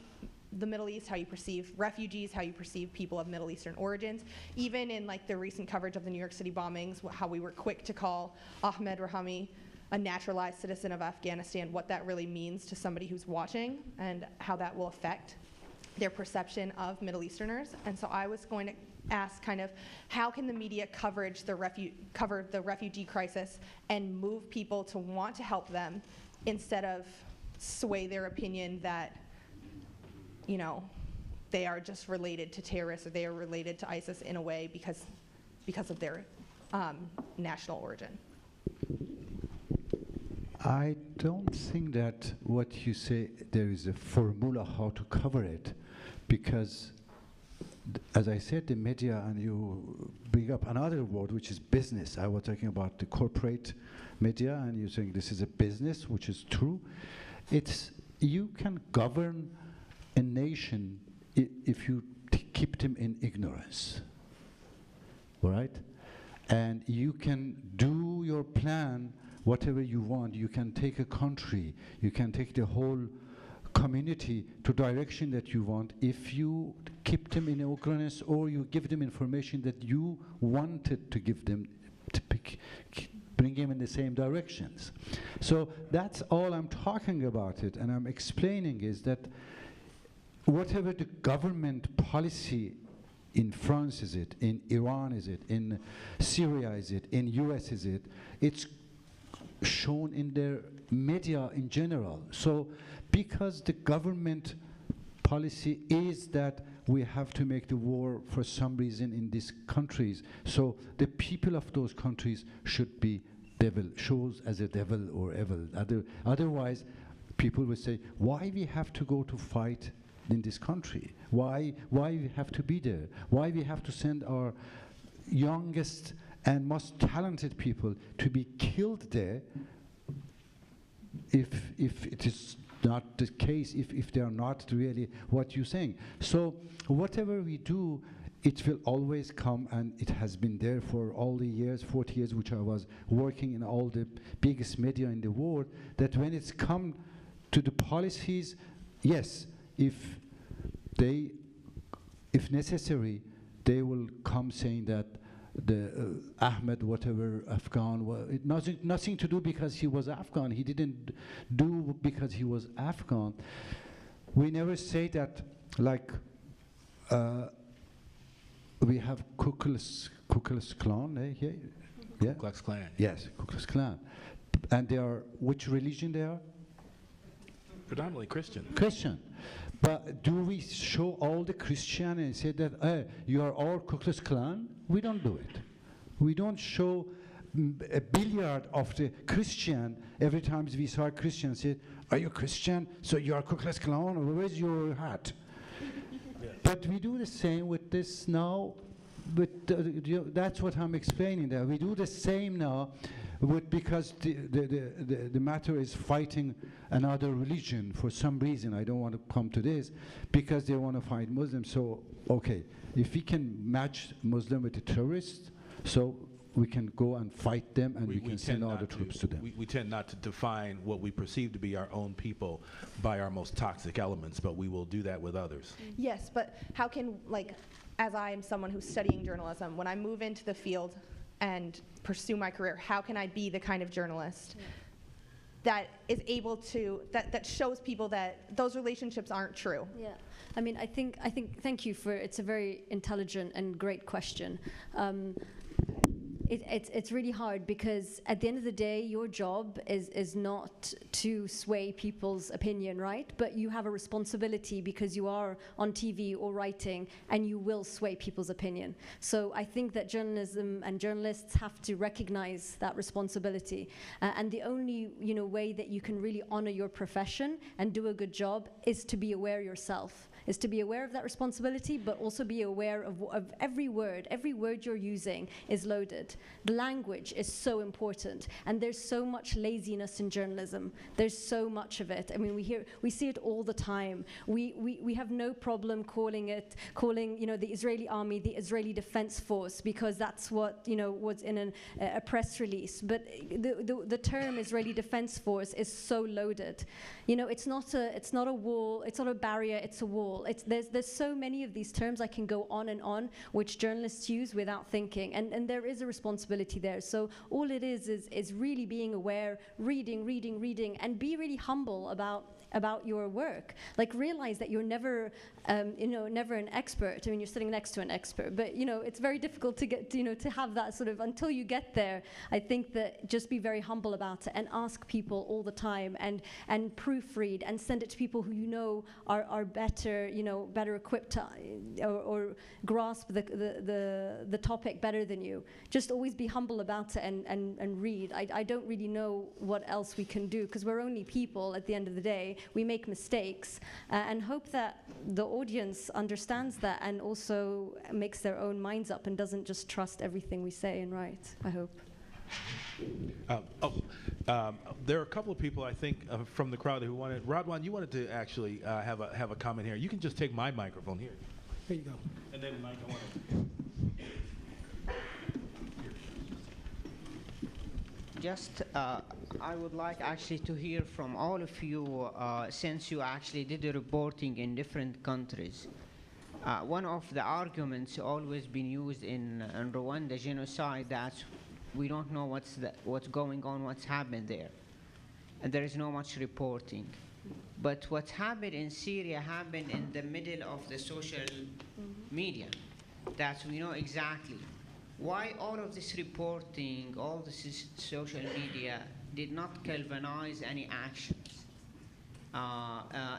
the Middle East, how you perceive refugees, how you perceive people of Middle Eastern origins. Even in like the recent coverage of the New York City bombings, how we were quick to call Ahmed Rahami a naturalized citizen of Afghanistan, what that really means to somebody who's watching, and how that will affect their perception of Middle Easterners. And so I was going to ask kind of, how can the media cover the refugee crisis and move people to want to help them, instead of sway their opinion that, they are just related to terrorists, or they are related to ISIS in a way because of their national origin? I don't think that what you say, there is a formula how to cover it, because as I said, the media, and you bring up another word, which is business. I was talking about the corporate media, and you're saying this is a business, which is true. You can govern a nation if you keep them in ignorance, all right? And you can do your plan whatever you want. You can take a country, you can take the whole community to direction that you want if you keep them in ignorance, or you give them information that you wanted to give them to bring them in the same directions. So that's all I'm talking about it, and I'm explaining is that whatever the government policy in France is it, in Iran is it, in Syria is it, in US is it, it's shown in their media in general. So because the government policy is that we have to make the war for some reason in these countries, so the people of those countries should be devil, shows as a devil or evil. Otherwise, people will say, why we have to go to fight in this country? Why we have to be there? Why we have to send our youngest and most talented people to be killed there if it is not the case, if they are not really what you're saying? So whatever we do, it will always come, and it has been there for all the years, 40 years, which I was working in all the biggest media in the world, that when it's come to the policies, yes, if necessary, they will come saying that the Ahmed, whatever, Afghan, nothing to do because he was Afghan. He didn't do because he was Afghan. We never say that, like, we have Ku Klux Klan, here? Yeah? Ku Klux Klan. Yes, Ku Klux Klan. And they are, which religion they are? Predominantly Christian. Christian. But do we show all the Christian and say that, you are all Ku Klux Klan? We don't do it. We don't show a billiard of the Christian every time we saw a Christian say, are you Christian? So you are Ku Klux Klan? Or where's your hat? But we do the same with this now. But that's what I'm explaining there. We do the same now because the matter is fighting another religion for some reason. I don't want to come to this, because they want to fight Muslims. So, okay, if we can match Muslim with the terrorists, so we can go and fight them, and we can send all the troops to them. We tend not to define what we perceive to be our own people by our most toxic elements, but we will do that with others. Yes, but how can, like, as I am someone who's studying journalism, when I move into the field and pursue my career, how can I be the kind of journalist that is able to, that shows people that those relationships aren't true? Yeah, I mean, I think, thank you for, it's a very intelligent and great question. It's really hard, because at the end of the day, your job is not to sway people's opinion, right? But you have a responsibility because you are on TV or writing, and you will sway people's opinion. So I think that journalism and journalists have to recognize that responsibility. And the only way that you can really honor your profession and do a good job is to be aware yourself. Is to be aware of that responsibility, but also be aware of every word. Every word you're using is loaded. The language is so important, and there's so much laziness in journalism. There's so much of it. I mean, we see it all the time. We have no problem calling the Israeli army the Israeli Defense Force, because that's what was in a press release. But the term Israeli Defense Force is so loaded. It's not a wall. It's not a barrier. It's a wall. There's so many of these terms I can go on and on, which journalists use without thinking, and there is a responsibility there. So all it is really being aware, reading, and be really humble about your work. Like, realize that you're never never an expert. I mean, you're sitting next to an expert, but it's very difficult to get to have that sort of, until you get there. I think that just be very humble about it and ask people all the time, and proofread and send it to people who are better better equipped to, or grasp the topic better than you. Just always be humble about it and read. I don't really know what else we can do, because we're only people at the end of the day. We make mistakes, and hope that the audience understands that and also makes their own minds up and doesn't just trust everything we say and write, I hope. There are a couple of people, I think, from the crowd who wanted. Radwan, you wanted to actually have a comment here. You can just take my microphone here. There you go. And then Mike, I want to. Just, I would like actually to hear from all of you, since you actually did the reporting in different countries. One of the arguments always been used in Rwanda genocide, that we don't know what's going on, what's happened there, and there is no much reporting. But what happened in Syria happened in the middle of the social media, that we know exactly. Why all of this reporting, all this social media did not galvanize any actions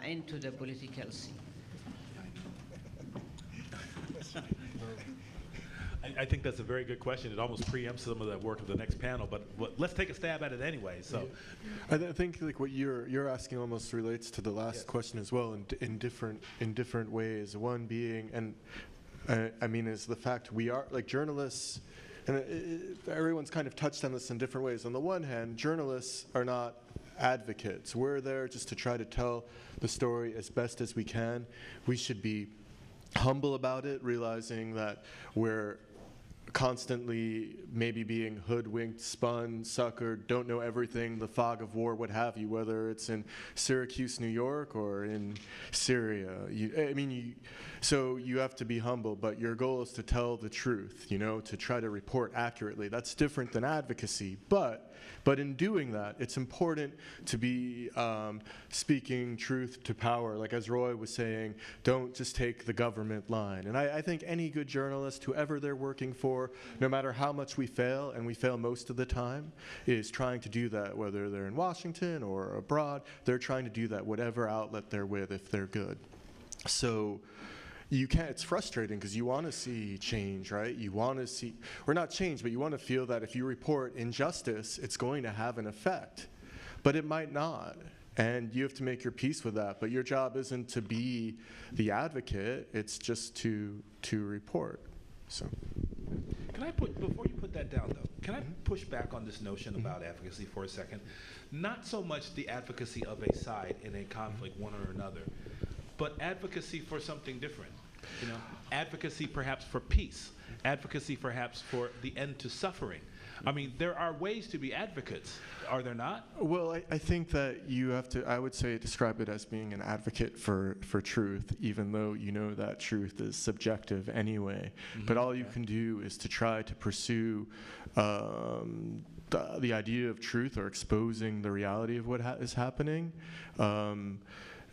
into the political scene? I think that's a very good question. It almost preempts some of the work of the next panel, but let's take a stab at it anyway. So, I think like what you're asking almost relates to the last question as well, in different ways. One being, and I mean, is the fact we are like journalists, and everyone's kind of touched on this in different ways. On the one hand, journalists are not advocates. We're there just to try to tell the story as best as we can. We should be humble about it, realizing that we're constantly maybe being hoodwinked, spun, suckered, don't know everything, the fog of war, what have you, whether it's in Syracuse, New York, or in Syria. So you have to be humble, but your goal is to tell the truth, to try to report accurately. That's different than advocacy, but in doing that, it's important to be speaking truth to power. Like as Roy was saying, don't just take the government line. And I think any good journalist, whoever they're working for, no matter how much we fail, and we fail most of the time, is trying to do that, whether they're in Washington or abroad, they're trying to do that, whatever outlet they're with, if they're good. So you can't, it's frustrating because you want to see change, right? You want to see, or not change, but you want to feel that if you report injustice, it's going to have an effect. But it might not. And you have to make your peace with that. But your job isn't to be the advocate, it's just to report. So. Can I before you put that down though, can I push back on this notion about advocacy for a second? Not so much the advocacy of a side in a conflict, one or another, but advocacy for something different. Advocacy perhaps for peace, advocacy perhaps for the end to suffering. I mean, there are ways to be advocates, are there not? Well, I think that you have to, I would say, describe it as being an advocate for truth, even though you know that truth is subjective anyway. But all you can do is to try to pursue the idea of truth, or exposing the reality of what is happening,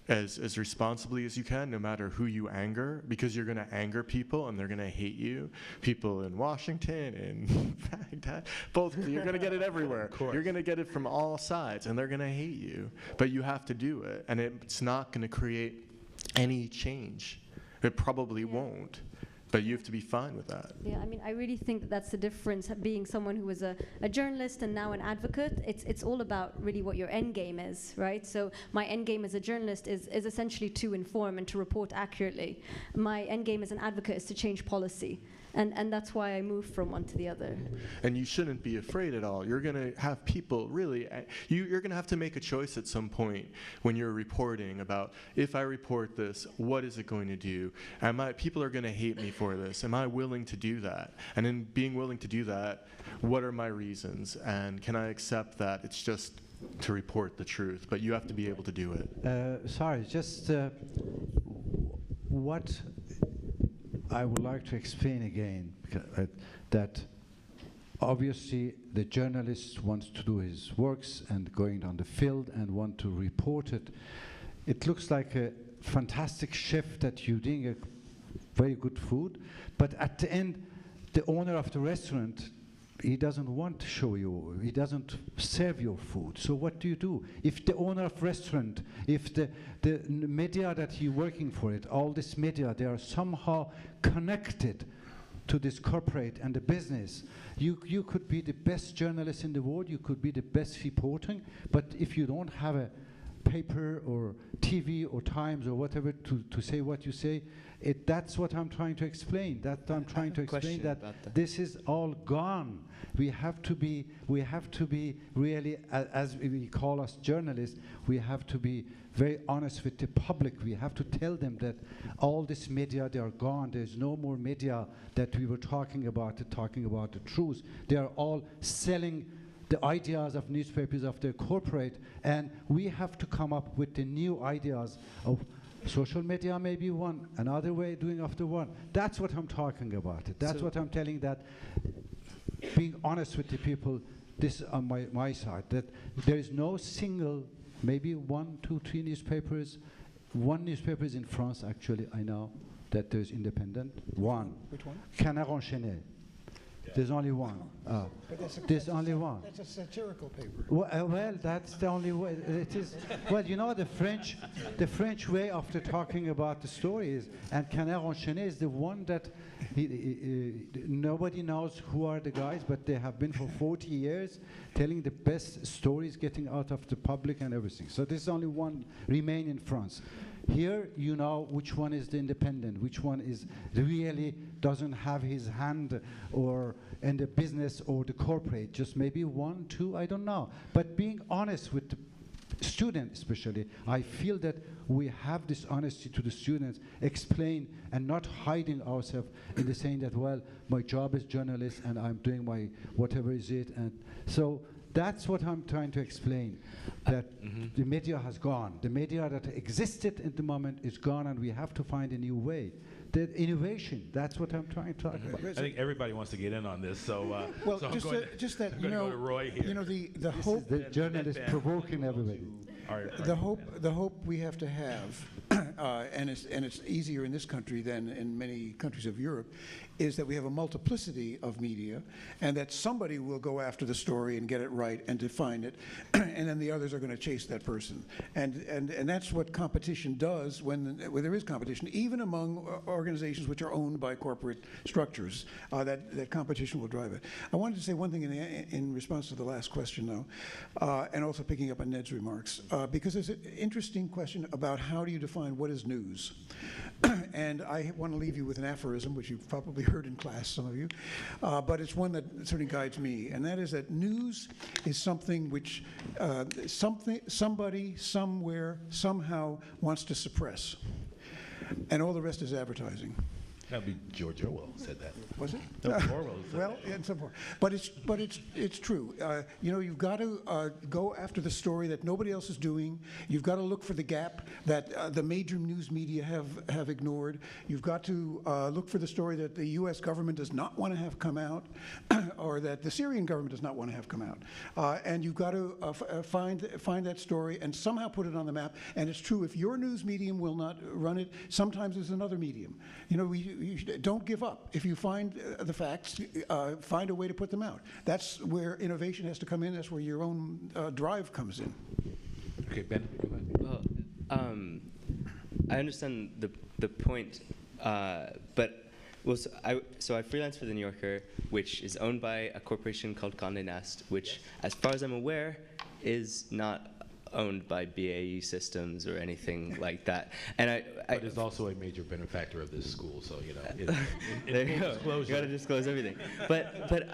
as responsibly as you can, no matter who you anger, because you're going to anger people and they're going to hate you. People in Washington and Baghdad, both, you're going to get it everywhere. You're going to get it from all sides, and they're going to hate you. But you have to do it, and it's not going to create any change. It probably won't. But you have to be fine with that. Yeah, I mean, I really think that that's the difference, being someone who was a journalist and now an advocate. It's all about really what your end game is, right? So my end game as a journalist is essentially to inform and to report accurately. My end game as an advocate is to change policy. And that's why I moved from one to the other. And you shouldn't be afraid at all. You're going to have people really, you're going to have to make a choice at some point when you're reporting about, if I report this, what is it going to do? People are going to hate me for this. Am I willing to do that? And in being willing to do that, what are my reasons? And can I accept that it's just to report the truth? But you have to be able to do it. Sorry, just what I would like to explain again, that obviously the journalist wants to do his works and going on the field and want to report it. It looks like a fantastic chef that you're doing a very good food, but at the end, the owner of the restaurant, he doesn't want to show you, he doesn't serve your food. So what do? If the owner of restaurant, if the media that you're working for it, all this media, they are somehow connected to this corporate and the business. You could be the best journalist in the world, you could be the best reporting, but if you don't have a paper or TV or Times or whatever to say what you say, that's what I'm trying to explain. I'm trying to explain that this is all gone. We have to be really, as we call us journalists, we have to be very honest with the public. We have to tell them that all this media, they are gone. There's no more media that we were talking about the truth. They are all selling the ideas of newspapers, of their corporate, and we have to come up with the new ideas of social media, maybe one, another way doing after one. That's what I'm talking about. That's what I'm telling, that being honest with the people, this on my side, that there is no single, maybe 1, 2, 3 newspapers. One newspaper is in France, actually, I know, that there's independent. One. Which one? Canard enchaîné. There's only one. There's only one. That's a satirical paper. Well, that's the only way. It is. Well, you know, the French way of talking about the story is, and Canard Enchaîné is the one that nobody knows who are the guys, but they have been for 40 years telling the best stories, getting out of the public and everything. So there's only one remain in France. Here, you know which one is the independent, which one is really doesn't have his hand or in the business or the corporate, just maybe one, two, I don't know. But being honest with the student especially, I feel that we have this honesty to the students, explain and not hiding ourselves in the saying that, well, my job is journalist and I'm doing my whatever is it. And so that's what I'm trying to explain, that the media has gone. The media that existed at the moment is gone, and we have to find a new way. The innovation, that's what I'm trying to talk about. I think everybody wants to get in on this, so Well, so just that, I'm going to go to Roy here. you know, the hope, The journalist provoking everybody. the hope we have to have, and it's easier in this country than in many countries of Europe, is that we have a multiplicity of media, and that somebody will go after the story and get it right and define it, and then the others are going to chase that person. And that's what competition does when there is competition, even among organizations which are owned by corporate structures. That competition will drive it. I wanted to say one thing in response to the last question, though, and also picking up on Ned's remarks, because there's an interesting question about how do you define what is news. And I want to leave you with an aphorism, which you've probably heard in class, some of you, but it's one that certainly guides me, and that is that news is something which somebody, somewhere, somehow wants to suppress, and all the rest is advertising. That would be George Orwell said that. Was it? No, Orwell said Well, that. and so forth. But it's true. You know, you've got to go after the story that nobody else is doing. You've got to look for the gap that the major news media have ignored. You've got to look for the story that the U.S. government does not want to have come out, or that the Syrian government does not want to have come out. And you've got to find that story and somehow put it on the map. And it's true, if your news medium will not run it, sometimes there's another medium. You know, don't give up. If you find the facts, find a way to put them out. That's where innovation has to come in. That's where your own drive comes in. Okay, Ben. Well, I understand the point, but so I freelance for the New Yorker, which is owned by a corporation called Condé Nast, which, as far as I'm aware, is not owned by BAE Systems or anything like that. And But is also a major benefactor of this school, so you know. There you go. You got to disclose everything. But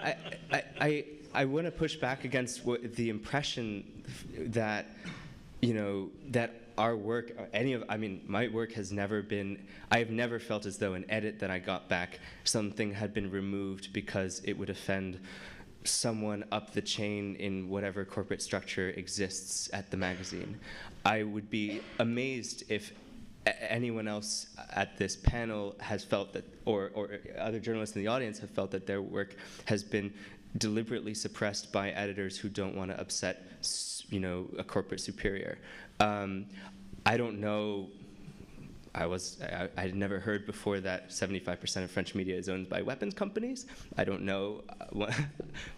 I want to push back against the impression that, you know, that our work, my work has never been. I have never felt as though an edit that I got back, something had been removed because it would offend someone up the chain in whatever corporate structure exists at the magazine. I would be amazed if anyone else at this panel has felt that, or other journalists in the audience have felt that their work has been deliberately suppressed by editors who don't want to upset, you know, a corporate superior. I don't know. I had never heard before that 75% of French media is owned by weapons companies. I don't know,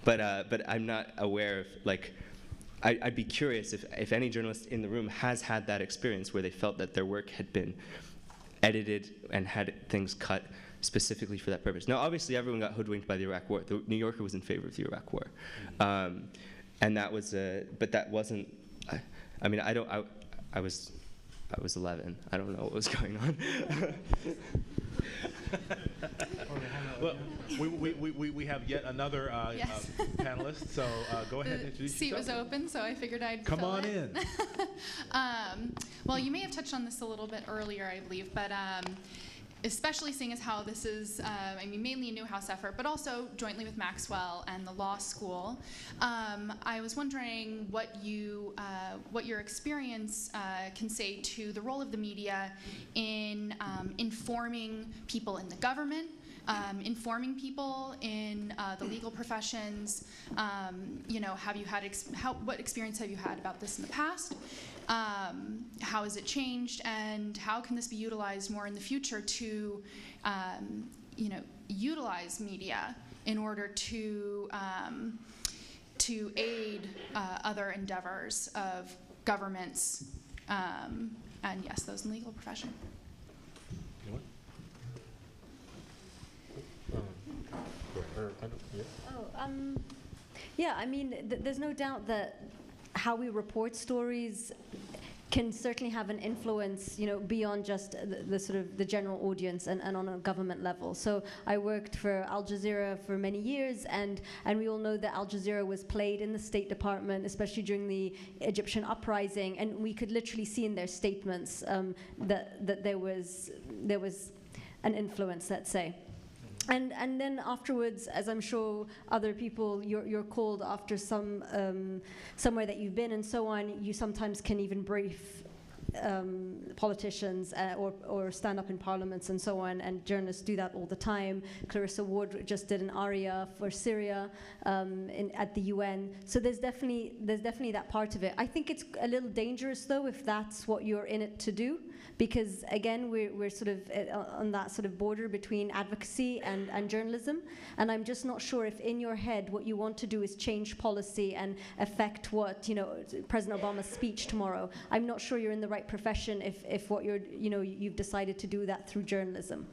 but I'm not aware of, like, I'd be curious if any journalist in the room has had that experience where they felt that their work had been edited and had things cut specifically for that purpose. Now, obviously, everyone got hoodwinked by the Iraq War. The New Yorker was in favor of the Iraq War, and that was, but that wasn't. I was 11. I don't know what was going on. Well, we have yet another Yes. panelist, so go ahead and introduce seat yourself. was open, so I figured I'd Come fill on it. in. Well, you may have touched on this a little bit earlier, I believe, but especially seeing as how this is, mainly a Newhouse effort, but also jointly with Maxwell and the law school. I was wondering what your experience can say to the role of the media in informing people in the government, informing people in the legal professions. Have you had what experience have you had about this in the past? How has it changed, and how can this be utilized more in the future to, utilize media in order to aid other endeavors of governments, and yes, those in the legal profession. Yeah, I mean, there's no doubt that how we report stories can certainly have an influence, beyond just the sort of the general audience and on a government level. So I worked for Al Jazeera for many years, and we all know that Al Jazeera was played in the State Department, especially during the Egyptian uprising, and we could literally see in their statements that there was an influence, let's say. And then afterwards, as I'm sure other people, you're called after somewhere that you've been and so on, you sometimes can even brief politicians or stand up in parliaments and so on, and journalists do that all the time. Clarissa Ward just did an aria for Syria at the UN. So there's definitely that part of it. I think it's a little dangerous though if that's what you're in it to do, because again we're sort of on that sort of border between advocacy and journalism, and I'm just not sure if in your head what you want to do is change policy and affect what President Obama's speech tomorrow. I'm not sure you're in the right profession if what you've decided to do that through journalism.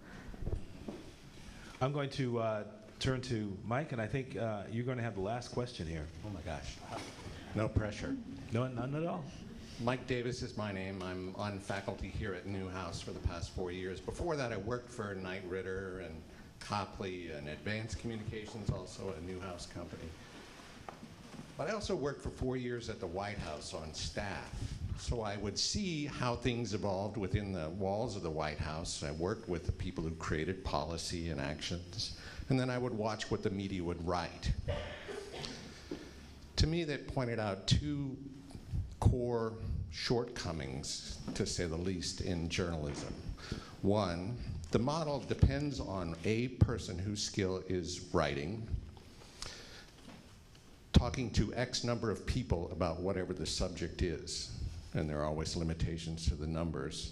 I'm going to turn to Mike, and I think you're going to have the last question here. Oh my gosh, no pressure. No, none at all. Mike Davis is my name. I'm on faculty here at Newhouse for the past 4 years. Before that, I worked for Knight Ridder and Copley and Advanced Communications, also a Newhouse company. But I also worked for 4 years at the White House on staff. So I would see how things evolved within the walls of the White House. I worked with the people who created policy and actions. And then I would watch what the media would write. To me, that pointed out two core shortcomings, to say the least, in journalism. One, the model depends on a person whose skill is writing, talking to X number of people about whatever the subject is, and there are always limitations to the numbers.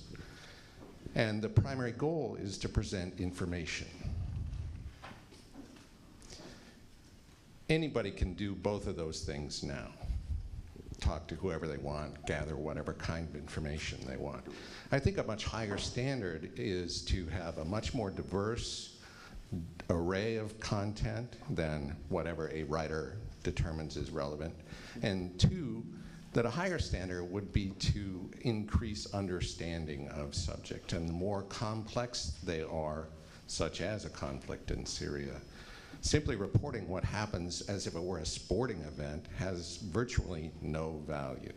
And the primary goal is to present information. Anybody can do both of those things now. Talk to whoever they want, gather whatever kind of information they want. I think a much higher standard is to have a much more diverse array of content than whatever a writer determines is relevant. And two, that a higher standard would be to increase understanding of subject. And the more complex they are, such as a conflict in Syria, simply reporting what happens as if it were a sporting event has virtually no value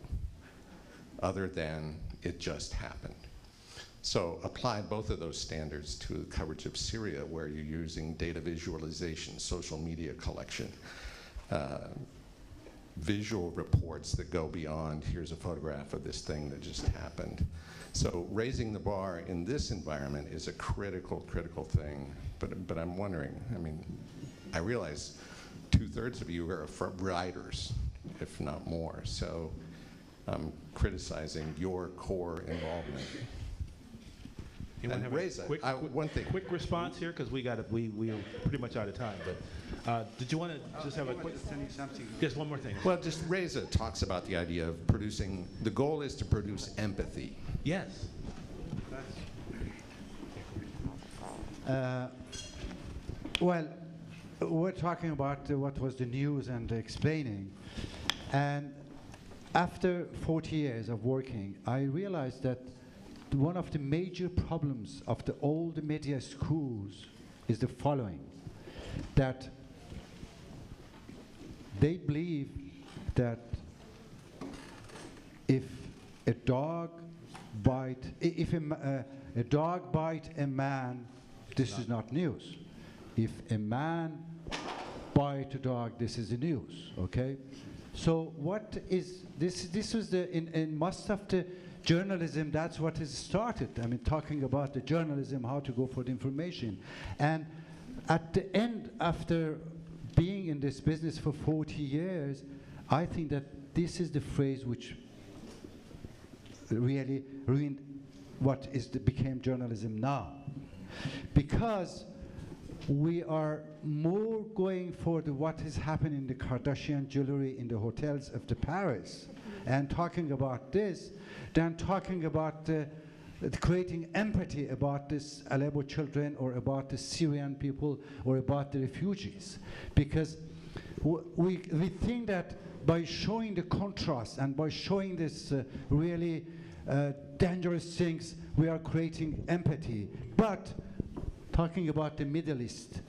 other than it just happened. So apply both of those standards to the coverage of Syria, where you're using data visualization, social media collection, visual reports that go beyond, here's a photograph of this thing that just happened. So raising the bar in this environment is a critical thing. But I'm wondering, I mean, I realize 2/3 of you are writers, if not more. So I'm criticizing your core involvement. And Reza, one thing. Quick response here, because we're pretty much out of time. But did you want to just have a quick? Just one more thing. Well, just Reza talks about the idea of producing. The goal is to produce empathy. Yes. Well, we're talking about what was the news and explaining. And after 40 years of working, I realized that one of the major problems of the old media schools is the following, that they believe that if a dog bite a man, this is not news. If a man bite a dog, this is the news, okay? So what is, this was in most of the journalism, that's what is started. I mean, talking about the journalism, how to go for the information. And at the end, after being in this business for 40 years, I think that this is the phrase which really ruined what became journalism now. Because we are more going for what is happening in the Kardashian jewelry in the hotels of the Paris and talking about this than talking about creating empathy about this Aleppo children or about the Syrian people or about the refugees. Because we think that by showing the contrast and by showing this really dangerous things, we are creating empathy. But talking about the Middle East,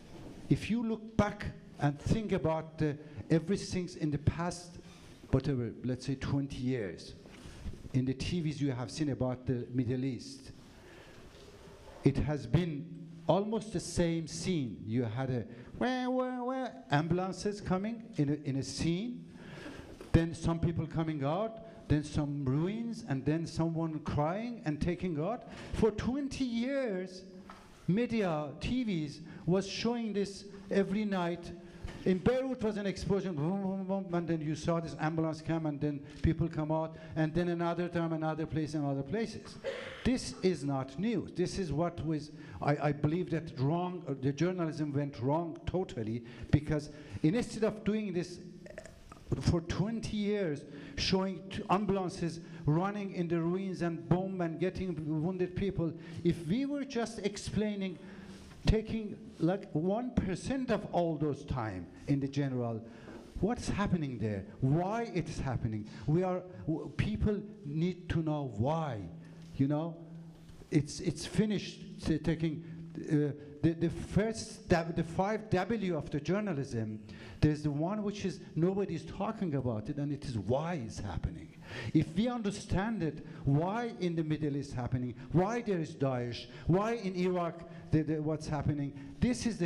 if you look back and think about everything in the past, whatever, let's say 20 years, in the TVs you have seen about the Middle East, it has been almost the same scene. You had ambulances coming in a scene, then some people coming out, then some ruins, and then someone crying and taking out. For 20 years, media, TVs was showing this every night. In Beirut was an explosion, boom, boom, boom, and then you saw this ambulance come, and then people come out, and then another time, another place, and other places. This is not news. This is what was, I believe that wrong, the journalism went wrong totally, because instead of doing this for 20 years, showing ambulances running in the ruins and bomb and getting wounded people, if we were just explaining, taking like 1% of all those time in the general, what's happening there, why it's happening. People need to know why, you know. It's finished taking the first, the 5 W of the journalism. There's the one which is nobody's talking about it, and it is why it's happening. If we understand it, why in the Middle East happening, why there is Daesh, why in Iraq what's happening, this is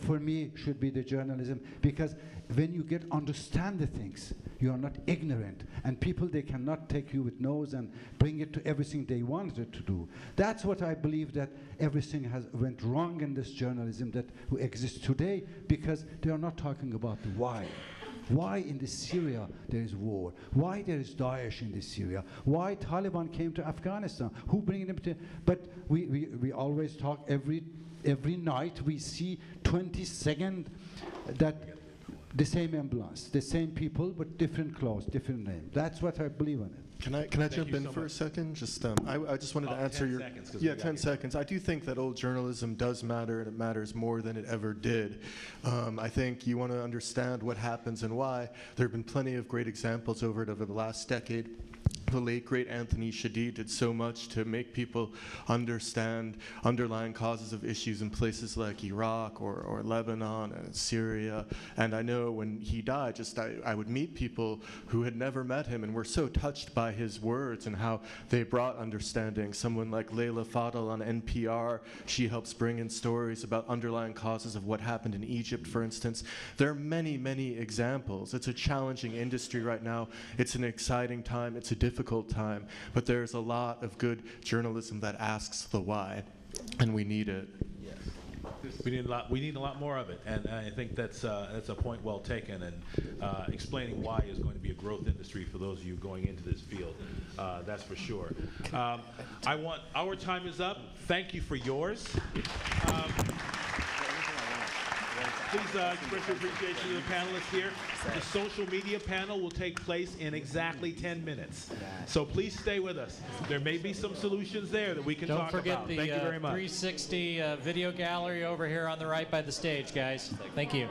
for me should be the journalism, because when you understand the things, you are not ignorant, and people, they cannot take you with nose and bring it to everything they wanted to do. That's what I believe, that everything went wrong in this journalism that exists today, because they are not talking about the why. Why in Syria there is war? Why there is Daesh in Syria? Why Taliban came to Afghanistan? Who bring them to? But we always talk every night. We see 20 seconds that the same ambulance, the same people, but different clothes, different name. That's what I believe in it. Can I jump in for a second? Just I just wanted to answer 10 seconds, 'cause 10 seconds. I do think that old journalism does matter, and it matters more than it ever did. I think you want to understand what happens and why. There have been plenty of great examples over the last decade. The late, great Anthony Shadid did so much to make people understand underlying causes of issues in places like Iraq or Lebanon and Syria. And I know when he died, I would meet people who had never met him and were so touched by his words and how they brought understanding. Someone like Layla Fadel on NPR, she helps bring in stories about underlying causes of what happened in Egypt, for instance. There are many, many examples. It's a challenging industry right now. It's an exciting time. It's a difficult time, but there's a lot of good journalism that asks the why, and we need it. Yes. We need a lot more of it, and I think that's a point well taken. And explaining why is going to be a growth industry for those of you going into this field. That's for sure. Our time is up. Thank you for yours. Please express your appreciation to the panelists here. The social media panel will take place in exactly 10 minutes. So please stay with us. There may be some solutions there that we can talk about. Don't forget the Thank you very much. 360 video gallery over here on the right by the stage, guys. Thank you.